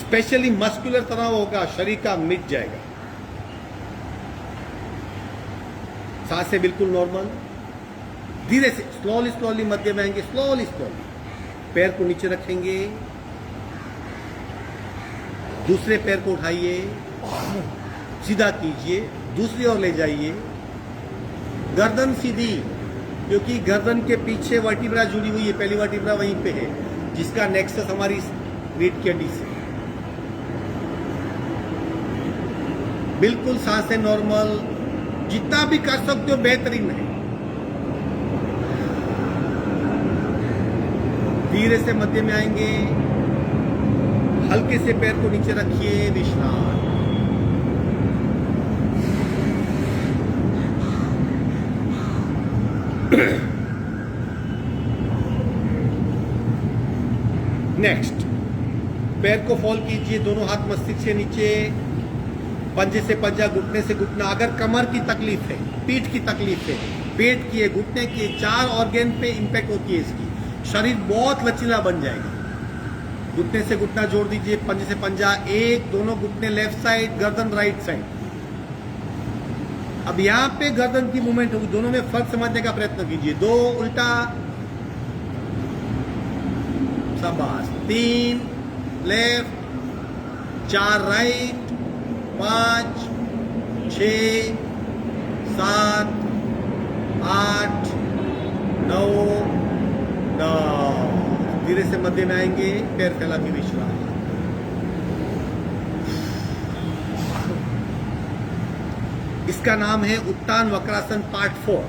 स्पेशली मस्कुलर तनाव होगा, शरीर का मिट जाएगा। सांसें बिल्कुल नॉर्मल, धीरे से स्लोली स्लोली मध्य में आएंगे, स्लोली स्लोली पैर को नीचे रखेंगे, दूसरे पैर को उठाइए, सीधा कीजिए, दूसरी ओर ले जाइए, गर्दन सीधी, क्योंकि गर्दन के पीछे वर्टिब्रा जुड़ी हुई है, पहली वर्टिब्रा वहीं पे है, जिसका नेक्सस हमारी रीढ़ की हड्डी से। बिल्कुल सांसें नॉर्मल, जितना भी कर सकते हो बेहतरीन है। धीरे से मध्य में आएंगे, हल्के से पैर को नीचे रखिए, विश्राम। नेक्स्ट, पैर को फॉल कीजिए, दोनों हाथ मस्तिष्क से नीचे, पंजे से पंजा, घुटने से घुटना। अगर कमर की तकलीफ है, पीठ की तकलीफ है, पेट की है, घुटने की, 4 ऑर्गन पे इंपैक्ट होती है इसकी, शरीर बहुत लचीला बन जाएगा। घुटने से घुटना जोड़ दीजिए, पंजे से पंजा, एक, दोनों घुटने लेफ्ट साइड, गर्दन राइट साइड। अब यहां पे गर्दन की मूवमेंट होगी, दोनों में फर्क समझने का प्रयत्न कीजिए। 2 उल्टा, शाबाश, 3 लेफ्ट, 4 राइट, 5, 6, 7, 8, 9, 10। धीरे से मध्य में आएंगे, पैर फैला के विश्राम। इसका नाम है उत्तान वक्रासन पार्ट 4।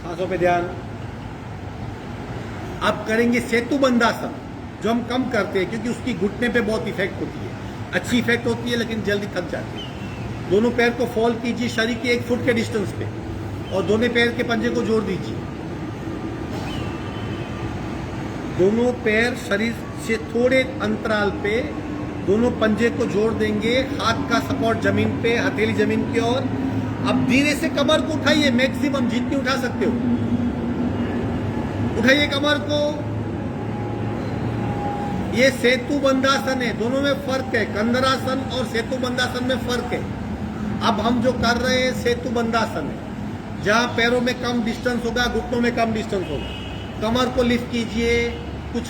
सांसों पे ध्यान। अब करेंगे सेतु बंधासन, जो हम कम करते हैं क्योंकि उसकी घुटने पे बहुत इफेक्ट होती है। अच्छी इफेक्ट होती है लेकिन जल्दी थक जाती है। दोनों पैर को फॉल कीजिए शरीर के 1 फुट के डिस्टेंस पे, और दोनों पैर के पंजे को जोड़ दीजिए। दोनों पैर शरीर से थोड़े अंतराल पे दोनों पंजे को जोड़ देंगे, हाथ का सपोर्ट जमीन पे, हथेली जमीन की ओर। अब धीरे से कमर को उठाइए, मैक्सिमम जितनी उठा सकते हो उठाइए कमर को। ये सेतु बंधासन है, दोनों में फर्क है। कंधरासन और सेतु बंधासन में फर्क है। अब हम जो कर रहे हैं सेतु बंधासन है, जहां पैरों में कम डिस्टेंस होगा, घुटनों में कम डिस्टेंस होगा। कमर को लिफ्ट कीजिए, कुछ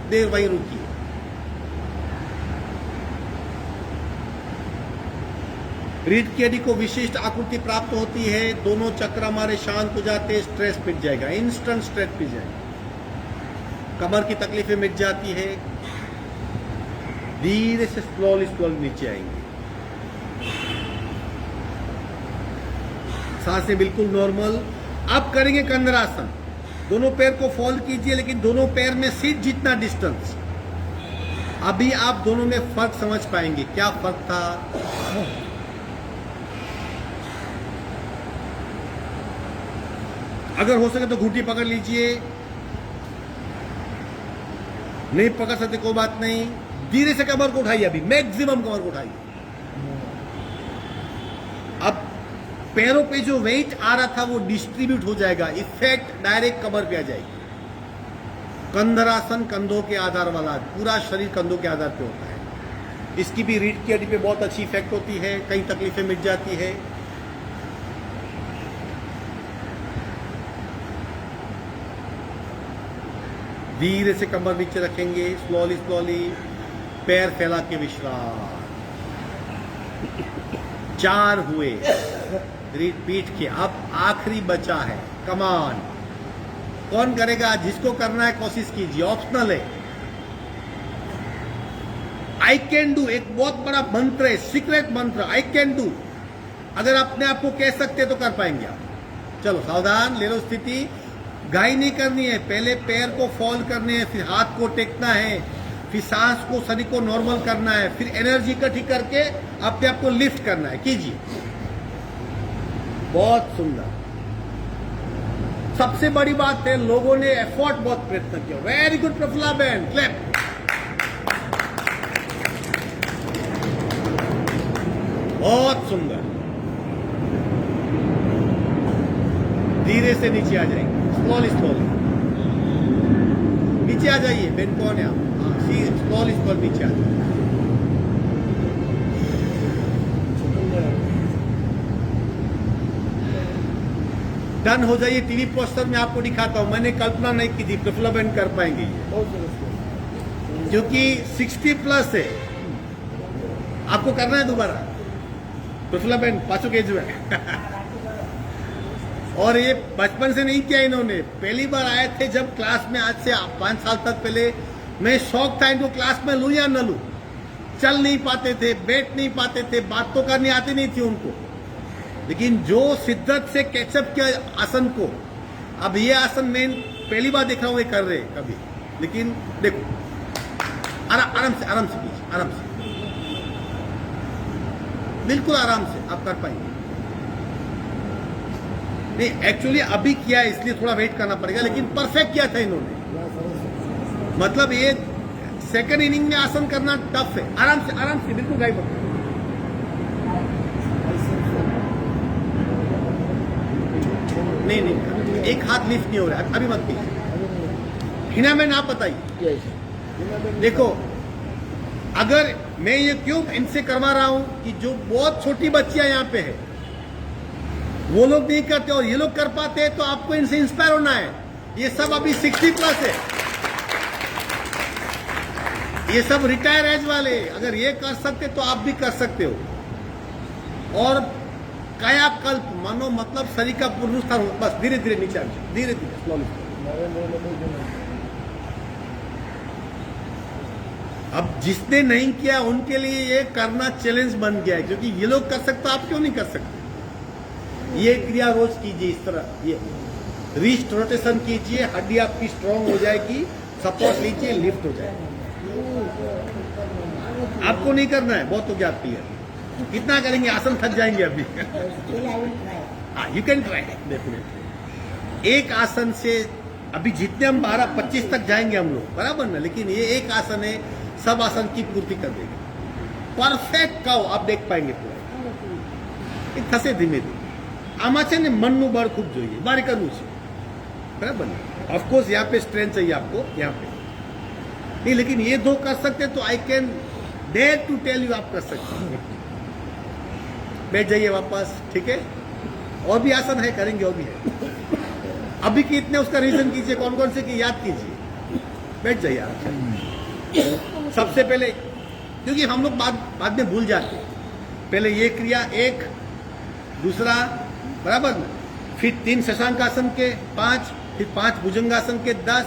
देर वहीं रुकिए। रीढ़ की हड्डी को विशिष्ट आकृति प्राप्त होती है, दोनों चक्र हमारे शांत हो जाते हैं, स्ट्रेस मिट जाएगा, इंस्टेंट स्ट्रेस मिट जाएगा, कमर की तकलीफें मिट जाती है। धीरे से स्लोली स्लोली नीचे आएंगे, सांसें बिल्कुल नॉर्मल। अब करेंगे कंधरासन। दोनों पैर को फॉल कीजिए, लेकिन दोनों पैर में सिर जितना डिस्टेंस। अभी आप दोनों में फर्क समझ पाएंगे, क्या फर्क था। अगर हो सके तो घुटी पकड़ लीजिए, नहीं पकड़ सकते कोई बात नहीं। धीरे से कमर को उठाइए, अभी मैक्सिमम कमर को उठाइए। अब पैरों पे जो वेट आ रहा था वो डिस्ट्रीब्यूट हो जाएगा, इफेक्ट डायरेक्ट कमर पे आ जाएगी। कंधरासन कंधों के आधार वाला, पूरा शरीर कंधों के आधार पे होता है। इसकी भी रीढ़ की हड्डी पे बहुत अच्छी इफेक्ट होती है, कई तकलीफें मिट जाती है। धीरे से कमर नीचे रखेंगे, स्लोली स्लोली पैर फैला के विश्राम। 4 हुए रीढ़ पीठ के। अब आखिरी बचा है कमान। कौन करेगा? जिसको करना है कोशिश कीजिए, ऑप्शनल है। आई कैन डू एक बहुत बड़ा मंत्र है, सीक्रेट मंत्र, आई कैन डू। अगर अपने आप को कह सकते तो कर पाएंगे आप। चलो सावधान, ले लो स्थिति, घाई नहीं करनी है, पहले पैर को फॉल करने हैं, फिर हाथ को टेकना है, फिर सांस को, शरीर को नॉर्मल करना है, फिर एनर्जी इकट्ठी करके अपने आप को लिफ्ट करना है। कीजिए, बहुत सुंदर। सबसे बड़ी बात है, लोगों ने एफर्ट बहुत प्रयत्न किया। वेरी गुड प्रफुल्ला बहन, क्लैप। बहुत सुंदर। धीरे से नीचे आ जाएंगे, स्लोली स्लोली नीचे आ जाइए। बेन कौन है आप? हाँ, स्लोली स्लोली नीचे आ जाइए। डन हो जाइए। टीवी पोस्टर में आपको दिखाता हूं, मैंने कल्पना नहीं की थी प्रफुल्ला बहन कर पाएंगे ये, क्योंकि 60 प्लस है। आपको करना है दोबारा प्रफुल्ला बहन, पांचों केज में। और ये बचपन से नहीं किया इन्होंने, पहली बार आए थे जब क्लास में, आज से 5 साल तक पहले। मैं शौक था इनको क्लास में लूं या न लूं। चल नहीं पाते थे, बैठ नहीं पाते थे, बात तो करनी आती नहीं थी उनको। लेकिन जो शिद्दत से कैचअप किया आसन को, अब ये आसन मैं पहली बार देख रहा हूं ये कर रहे कभी। लेकिन देखो, आराम से, आराम से कीजिए, आराम से, बिल्कुल आराम से आप कर पाएंगे। नहीं, एक्चुअली अभी किया है इसलिए थोड़ा वेट करना पड़ेगा, लेकिन परफेक्ट किया था इन्होंने। मतलब ये सेकंड इनिंग में आसन करना टफ है। आराम से, बिल्कुल गाइड पकड़ो। नहीं, एक हाथ लिफ्ट नहीं हो रहा है, अभी मत कीजिए। हिना में ना बताइए। देखो, अगर मैं ये क्यों इनसे करवा रहा हूं कि जो बहुत छोटी बच्चियां यहां पे है, वो लोग नहीं करते और ये लोग कर पाते हैं, तो आपको इनसे इंस्पायर होना है। ये सब अभी 60 प्लस है, ये सब रिटायर एज वाले। अगर ये कर सकते तो आप भी कर सकते हो। और कायाकल्प, मानो मतलब शरीर का पुनरुत्थान। बस धीरे धीरे नीचे, धीरे धीरे स्लोली। अब जिसने नहीं किया उनके लिए ये करना चैलेंज बन गया है, क्योंकि ये लोग कर सकते, आप क्यों नहीं कर सकते? ये क्रिया रोज कीजिए इस तरह। ये रिस्ट रोटेशन कीजिए, हड्डी आपकी स्ट्रांग हो जाएगी। सपोर्ट लीजिए, लिफ्ट हो जाएगी। आपको नहीं करना है, बहुत हो गया आपकी है। कितना करेंगे? आसन थक जाएंगे अभी। You can try definitely. एक आसन से अभी जितने हम 12-25 तक जाएंगे हम लोग, बराबर ना? लेकिन ये एक आसन है, सब आसन की पूर्ति कर देगा। परफेक्ट काउ आप देख पाएंगे पूरा। थसे धीमे धीमे આમાં છે ને મનનું બળ ખૂબ જોઈએ, બારે કરવું છે, બરાબર ને? ऑफकोर्स यहाँ पे स्ट्रेंथ चाहिए आपको, यहाँ पे नहीं। लेकिन ये दो कर सकते तो I can dare to tell you आप कर सकते हैं। बैठ जाइए वापस, ठीक है? और भी आसन है, करेंगे, और भी है। अभी की इतने उसका रीजन कीजिए, कौन कौन से की याद कीजिए। बैठ जाइए आप। सबसे पहले, क्योंकि हम लोग बाद में भूल जाते हैं, पहले ये क्रिया एक, दूसरा, बराबर ना? फिर 3 शशांकासन के 5, फिर 5 भुजंगासन के 10,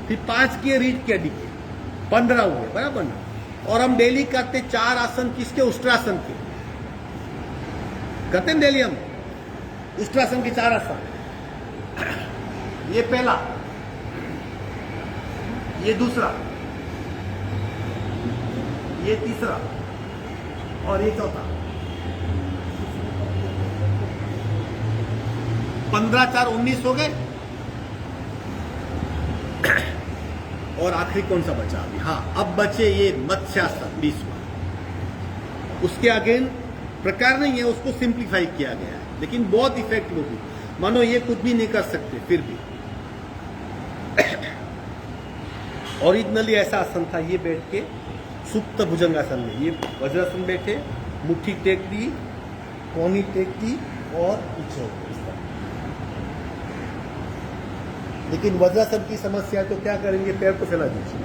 फिर 5 किए रीढ़ की हड्डी के 15 हुए, बराबर ना? और हम डेली करते 4 आसन किसके? उष्ट्रासन के करते हैं डेली हम। उष्ट्रासन के 4 आसन। ये पहला, ये दूसरा, ये तीसरा और ये चौथा। 15, 4, 19 हो गए। और आखिरी कौन सा बचा अभी? हाँ, अब बचे ये मत्स्यासन 20वां। उसके अगेन प्रकार नहीं है, उसको सिंप्लीफाई किया गया है, लेकिन बहुत इफेक्टिव होगी। मानो ये कुछ भी नहीं कर सकते, फिर भी ओरिजिनली ऐसा आसन था। ये बैठ के सुप्त भुजंगासन में, ये वज्रासन बैठे, मुट्ठी टेक दी, कोहनी टेक दी और पीछे हो गए। लेकिन वज्रासन की समस्या, तो क्या करेंगे? पैर को फैला दीजिए।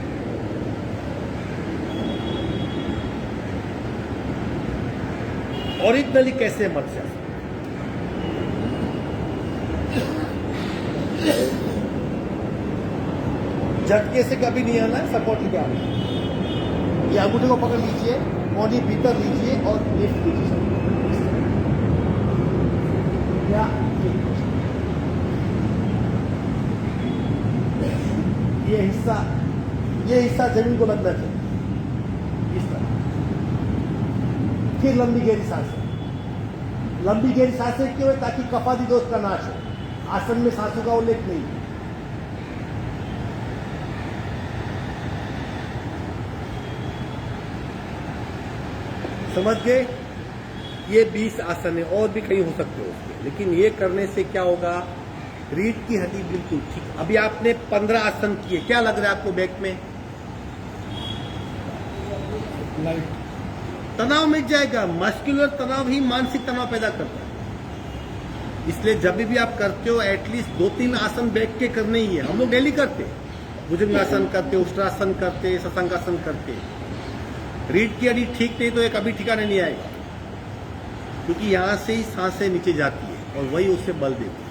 ओरिजिनली कैसे मत्स्यासन? झटके से कभी नहीं आना है, सपोर्ट लेके आना है। ये अंगूठे को पकड़ लीजिए, बॉडी भीतर लीजिए और लिफ्ट कीजिए। ये हिस्सा जमीन को लगना चाहिए, इस तरह। फिर लंबी गहरी सांसें। लंबी गहरी सांसें क्यों है? ताकि कफादी दोष का नाश हो। आसन में सांसों का उल्लेख नहीं है। समझ गए? ये 20 आसन है, और भी कहीं हो सकते हो उसके, लेकिन ये करने से क्या होगा? रीढ़ की हड्डी बिल्कुल ठीक। अभी आपने 15 आसन किए, क्या लग रहा है आपको बैक में? लाइट तनाव मिट जाएगा। मस्कुलर तनाव ही मानसिक तनाव पैदा करता है। इसलिए जब भी आप करते हो एटलीस्ट 2-3 आसन बैठ के करने ही है। हम लोग डेली करते, भुजंगासन करते, उष्ट्रासन करते, शशांकासन करते। रीढ़ की हड्डी ठीक नहीं तो ये कभी ठिकाने नहीं आएगा, क्योंकि यहां से ही सांसें नीचे जाती है और वही उसे बल देती है।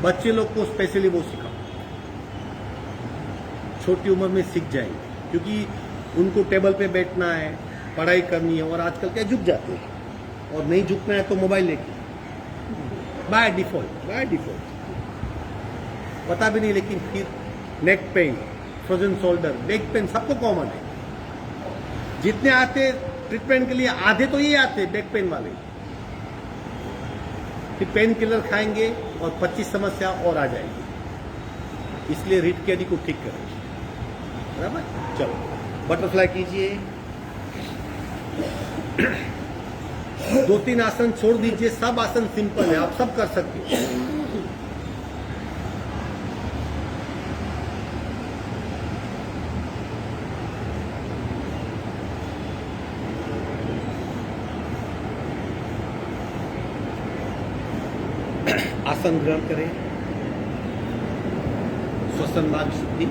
बच्चे लोग को स्पेशली वो सिखाओ, छोटी उम्र में सीख जाएंगे, क्योंकि उनको टेबल पे बैठना है, पढ़ाई करनी है, और आजकल क्या झुक जाते हैं, और नहीं झुकना है तो मोबाइल लेके बाय डिफॉल्ट पता भी नहीं। लेकिन फिर neck pain, frozen shoulder, back pain सबको कॉमन है। जितने आते ट्रीटमेंट के लिए आधे तो ये आते बैक पेन वाले, फिर पेन किलर खाएंगे और 25 समस्या और आ जाएगी। इसलिए रीढ़ की हड्डी को ठीक करें। बराबर? चलो बटरफ्लाई कीजिए। 2-3 आसन छोड़ दीजिए, सब आसन सिंपल है, आप सब कर सकते हैं। आसन ग्रहण करें, श्वसन मार्ग शुद्धि।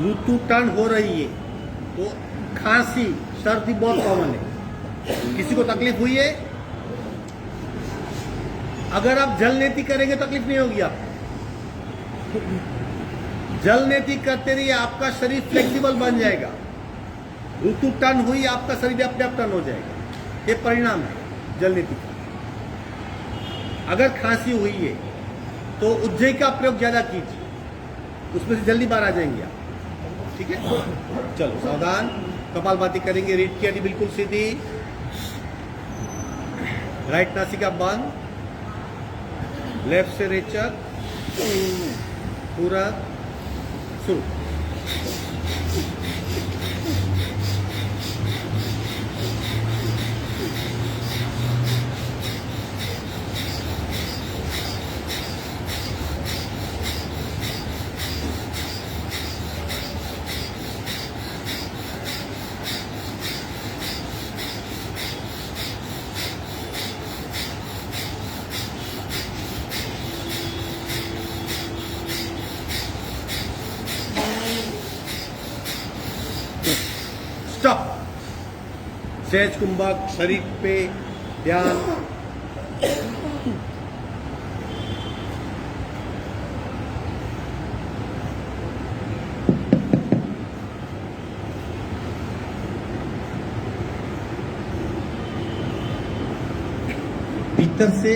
ऋतु टर्न हो रही है तो खांसी, सर्दी बहुत कॉमन है। किसी को तकलीफ हुई है? अगर आप जल नेति करेंगे तकलीफ नहीं होगी। आप जल नेति करते रहिए, आपका शरीर फ्लेक्सिबल बन जाएगा। ऋतु टर्न हुई, आपका शरीर अपने आप टर्न हो जाएगा। ये परिणाम है जल नेति का। अगर खांसी हुई है तो उज्जयी का प्रयोग ज्यादा कीजिए, उसमें से जल्दी बाहर आ जाएंगे आप। ठीक है, चलो सावधान। कपालभाति करेंगे। रीढ़ की हड्डी बिल्कुल सीधी, राइट नासिका बंद, लेफ्ट से रेचक, पूरा शुरू। स्टॉप। सहज कुंभक, शरीर पे ध्यान। भीतर से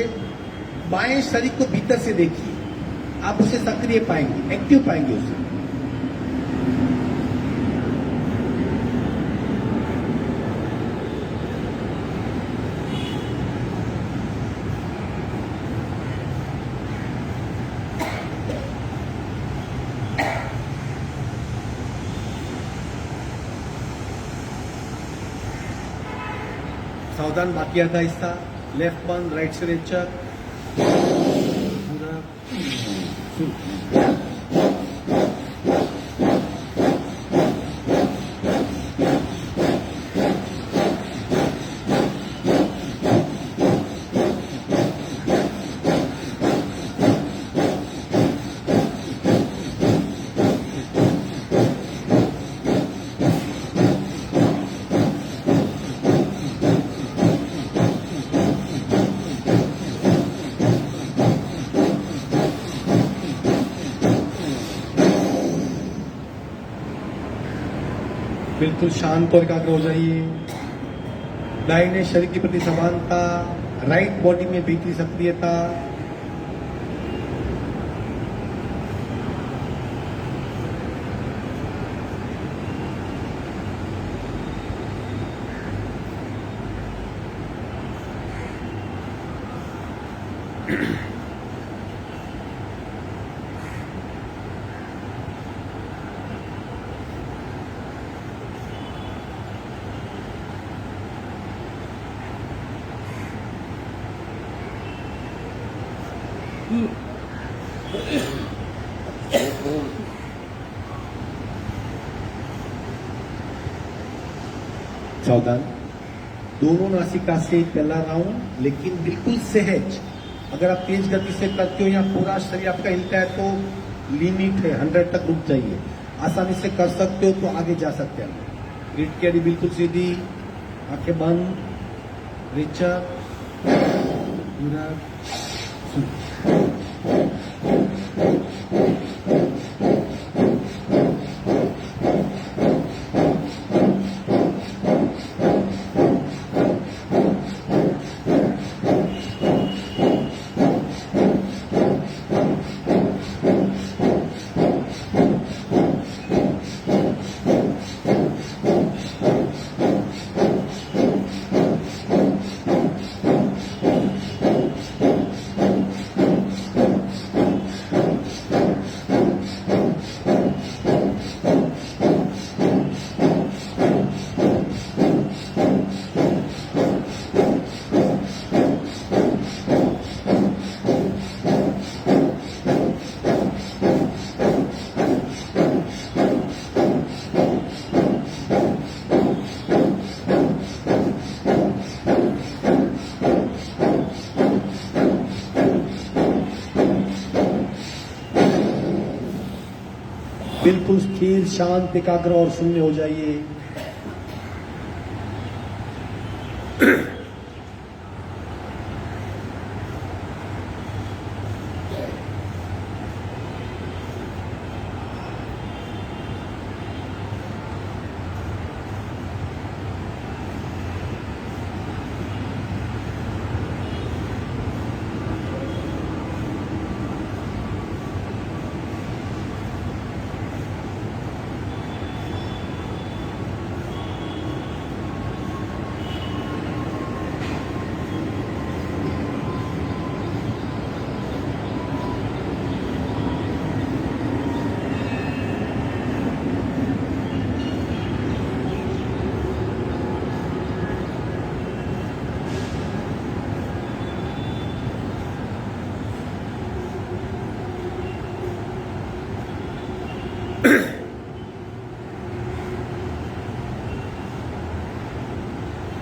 बाएं शरीर को भीतर से देखिए, आप उसे सक्रिय पाएंगे, एक्टिव पाएंगे उसे। सावधान। बाकी आधा हिस्सा लेफ्ट बंद, राइट से रेचक, पूरा बिल्कुल शांत और एकाग्र हो जाइए। दाहिने शरीर के प्रति समानता, राइट बॉडी में भीतरी सक्रियता। सावधान। दोनों नासिका से पहला राउंड, लेकिन बिल्कुल सहज। अगर आप तेज गति से करते हो या पूरा शरीर आपका हिलता है तो लिमिट है, 100 तक रुक जाइए। आसानी से कर सकते हो तो आगे जा सकते हैं। रीढ़ की हड्डी बिल्कुल सीधी, आंखें बंद, रिचा पूरा बिल्कुल स्थिर, शांत, एकाग्र और शून्य हो जाइए।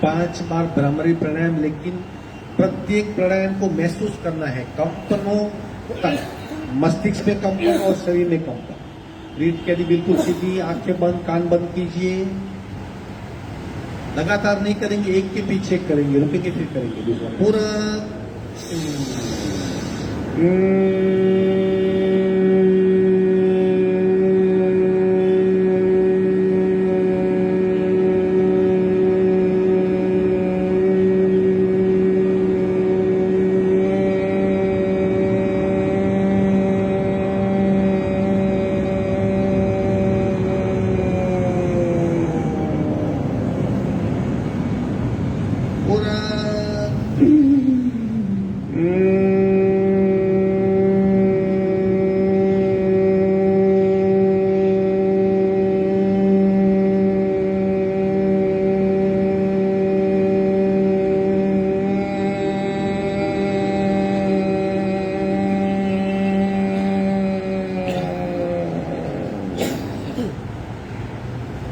पांच बार भ्रामरी प्राणायाम, लेकिन प्रत्येक प्राणायाम को महसूस करना है। कंपनों तक, मस्तिष्क में कंपन और शरीर में कंपन। रीढ़ की हड्डी बिल्कुल सीधी, आंखें बंद, कान बंद कीजिए। लगातार नहीं करेंगे, एक के पीछे एक करेंगे, रुकेंगे फिर करेंगे दूसरा पूरा। पूरा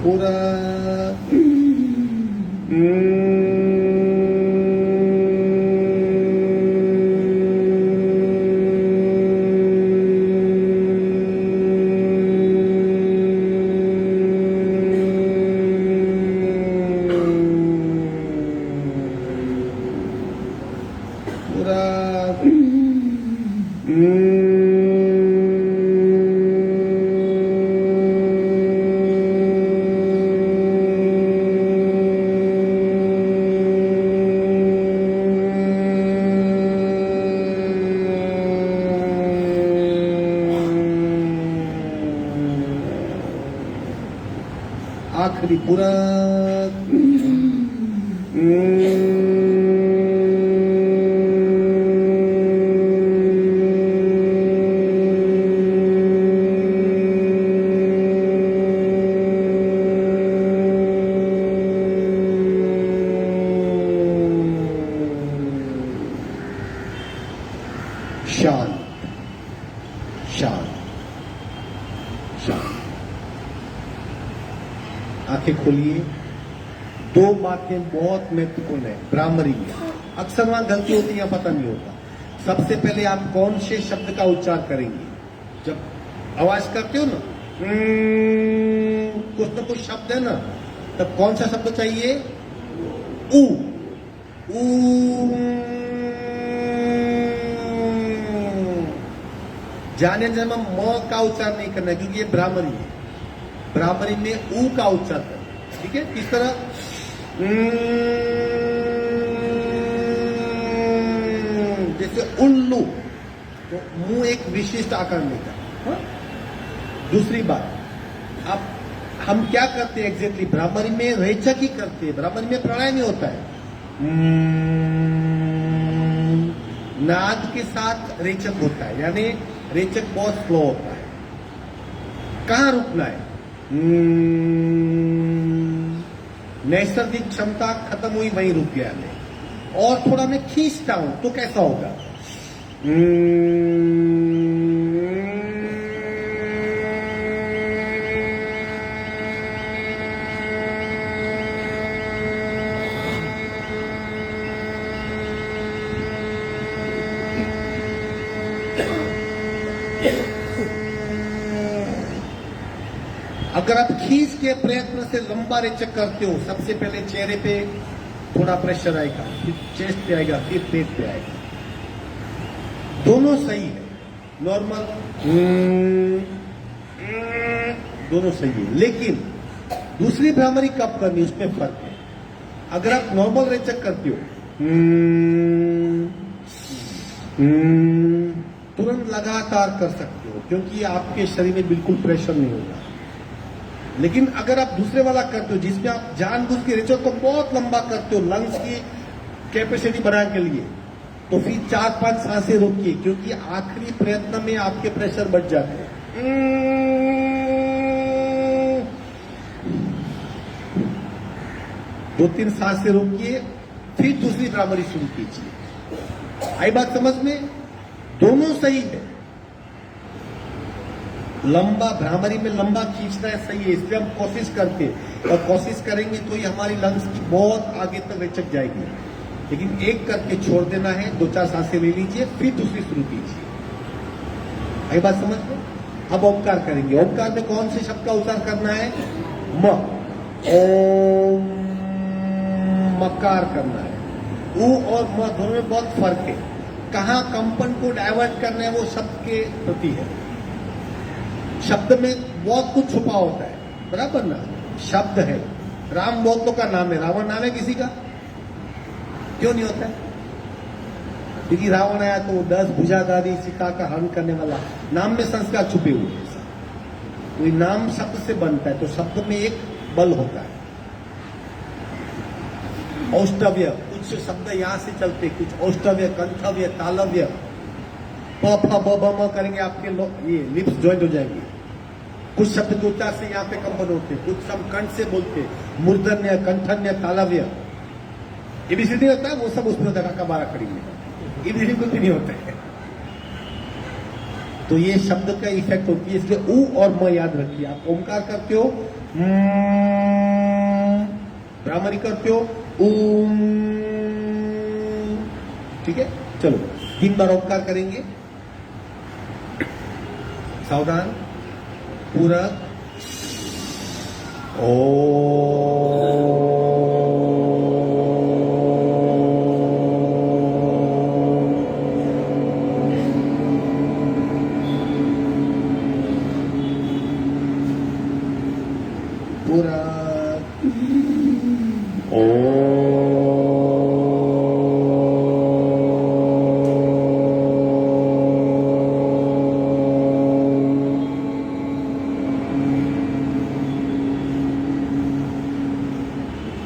पूरा आखिरी पूरा शांत शांत शांत। आंखें खोलिए। दो बातें बहुत महत्वपूर्ण है भ्रामरी में, अक्सर वहां गलती होती है या पता नहीं होता। सबसे पहले आप कौन से शब्द का उच्चार करेंगे? जब आवाज करते हो ना, कुछ ना कुछ शब्द है ना, तब कौन सा शब्द चाहिए? ऊ। जाने जन्म म का उच्चार नहीं करना है, क्योंकि ये भ्रामरी है। भ्रामरी में ऊ का उच्चार करना, ठीक है? किस तरह? जैसे उल्लू, तो मुंह एक विशिष्ट आकार में का। दूसरी बात, अब हम क्या करते हैं एग्जैक्टली? भ्रामरी में रेचक ही करते हैं। भ्रामरी में प्राणायाम ही होता है। नाद के साथ रेचक होता है, यानी रेचक बहुत स्लो होता है। कहां रुकना है? नैसर्गिक क्षमता खत्म हुई, वहीं रुक गया मैं। और थोड़ा मैं खींचता हूं तो कैसा होगा? अगर आप खींच के प्रयत्न से लंबा रेचक करते हो, सबसे पहले चेहरे पे थोड़ा प्रेशर आएगा, फिर चेस्ट पे आएगा, फिर पेट पे आएगा। दोनों सही है, नॉर्मल दोनों सही है, लेकिन दूसरी भ्रामरी कब करनी, उसमें फर्क है। अगर आप नॉर्मल रेचक करते हो, तुरंत लगातार कर सकते हो, क्योंकि आपके शरीर में बिल्कुल प्रेशर नहीं होगा। लेकिन अगर आप दूसरे वाला करते हो, जिसमें आप जानबूझ के रेचक को बहुत लंबा करते हो लंग्स की कैपेसिटी बढ़ाने के लिए, तो फिर 4-5 सांसें रोकिए, क्योंकि आखिरी प्रयत्न में आपके प्रेशर बढ़ जाते हैं। 2-3 सांसें रोकिए, फिर दूसरी भ्रामरी शुरू कीजिए। आई बात समझ में? दोनों सही है। लंबा भ्रामरी में लंबा खींचना है, सही है, इसलिए हम कोशिश करते हैं, और कोशिश करेंगे तो ये हमारी लंग्स की बहुत आगे तक रेचक जाएगी। लेकिन एक करके छोड़ देना है, 2-4 सांसें ले लीजिए, फिर दूसरी शुरू कीजिए। आई बात समझ में? अब ओमकार करेंगे। ओमकार में कौन से शब्द का उच्चार करना है? म। ओम मकार करना है। ऊ और म दोनों में बहुत फर्क है। कहाँ कंपन को डाइवर्ट करना है वो शब्द के प्रति है। शब्द में बहुत कुछ छुपा होता है, बराबर ना? शब्द है, राम बहुतों का नाम है, रावण नाम है किसी का? क्यों नहीं होता है? क्योंकि रावण आया तो 10 भुजाधारी सीता का हरण करने वाला, नाम में संस्कार छुपे हुए हैं। कोई नाम शब्द से बनता है, तो शब्द में एक बल होता है। औष्टव्य, कुछ शब्द यहां से चलते, कुछ औष्टव्य, कंठव्य, तालव्य, प फ ब ब म करेंगे, आपके ये लिप्स ज्वाइंट हो जाएंगे। कुछ शब्द के उच्चार से यहाँ पे कंपन होते, कुछ सब कंठ से बोलते, मूर्धन्य, कंठन्य, तालव्य। एबीसीडी होता है, वो सब उसमें होता है, काका बारह खड़ी में। एबीसीडी कुछ भी नहीं होता है। तो ये शब्द का इफेक्ट होती है, इसलिए ऊ और म याद रखिए। आप ओमकार करते हो, भ्रामरी करते हो, ऊम। ठीक है, चलो 3 बार ओमकार करेंगे। सावधान, पूरा पूरा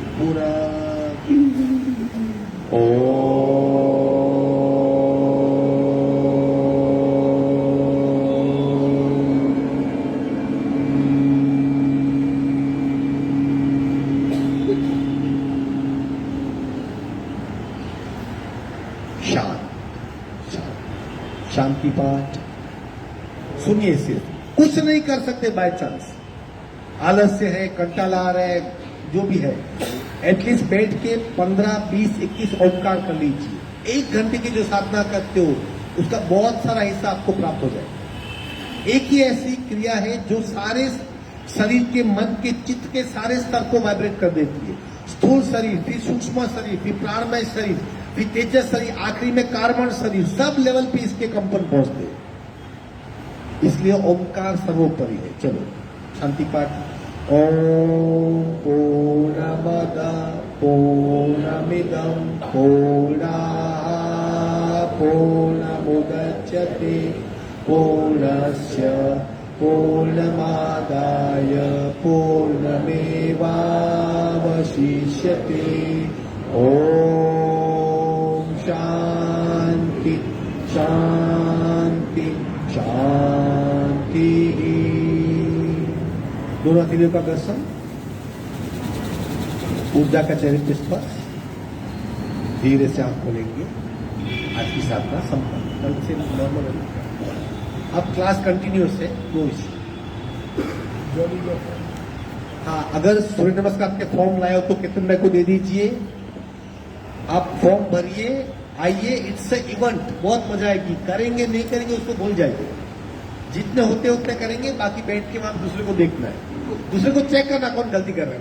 पूरा शांति पाठ। सुनिए, सिर्फ कुछ नहीं कर सकते बाय चांस, आलस्य है, कंटाला आ रहा है, जो भी है, एटलीस्ट बैठ के 15, 20, 21 ओमकार कर लीजिए। 1 घंटे की जो साधना करते हो उसका बहुत सारा हिस्सा आपको प्राप्त हो जाएगा। एक ही ऐसी क्रिया है जो सारे शरीर के, मन के, चित्त के सारे स्तर को वाइब्रेट कर देती है। स्थूल शरीर, फिर सूक्ष्म शरीर, फिर प्राणमय शरीर, फिर तेजस शरीर, आखिरी में कार्बन शरीर, सब लेवल पे इसके कंपन पहुंचते हैं। इसलिए ओमकार सर्वोपरि है। चलो शांति पाठ। ओम पूर्णमद पूर्णमिदं पूर्णात् पूर्णमुदच्यते पूर्णस्य पूर्णमादाय पूर्णमेवावशिष्यते। ओम शांति शांति शांति। दोनों हथेलियों का घर्षण, ऊर्जा का चरित्र स्पर्श। धीरे से आंख खोलेंगे। आज की साधना संपन्न। कल से नॉर्मल होगी। अब क्लास कंटिन्यूस है, नो इश्यू। हाँ, अगर सूर्य नमस्कार के फॉर्म लाए हो तो केतन भाई को दे दीजिए। आप फॉर्म भरिए, आइए। इट्स ए इवेंट, बहुत मजा आएगी। करेंगे नहीं करेंगे उसको भूल जाइए। जितने होते उतने करेंगे, बाकी बैठ के वहां दूसरे को देखना है, दूसरे को चेक करना कौन गलती कर रहा है।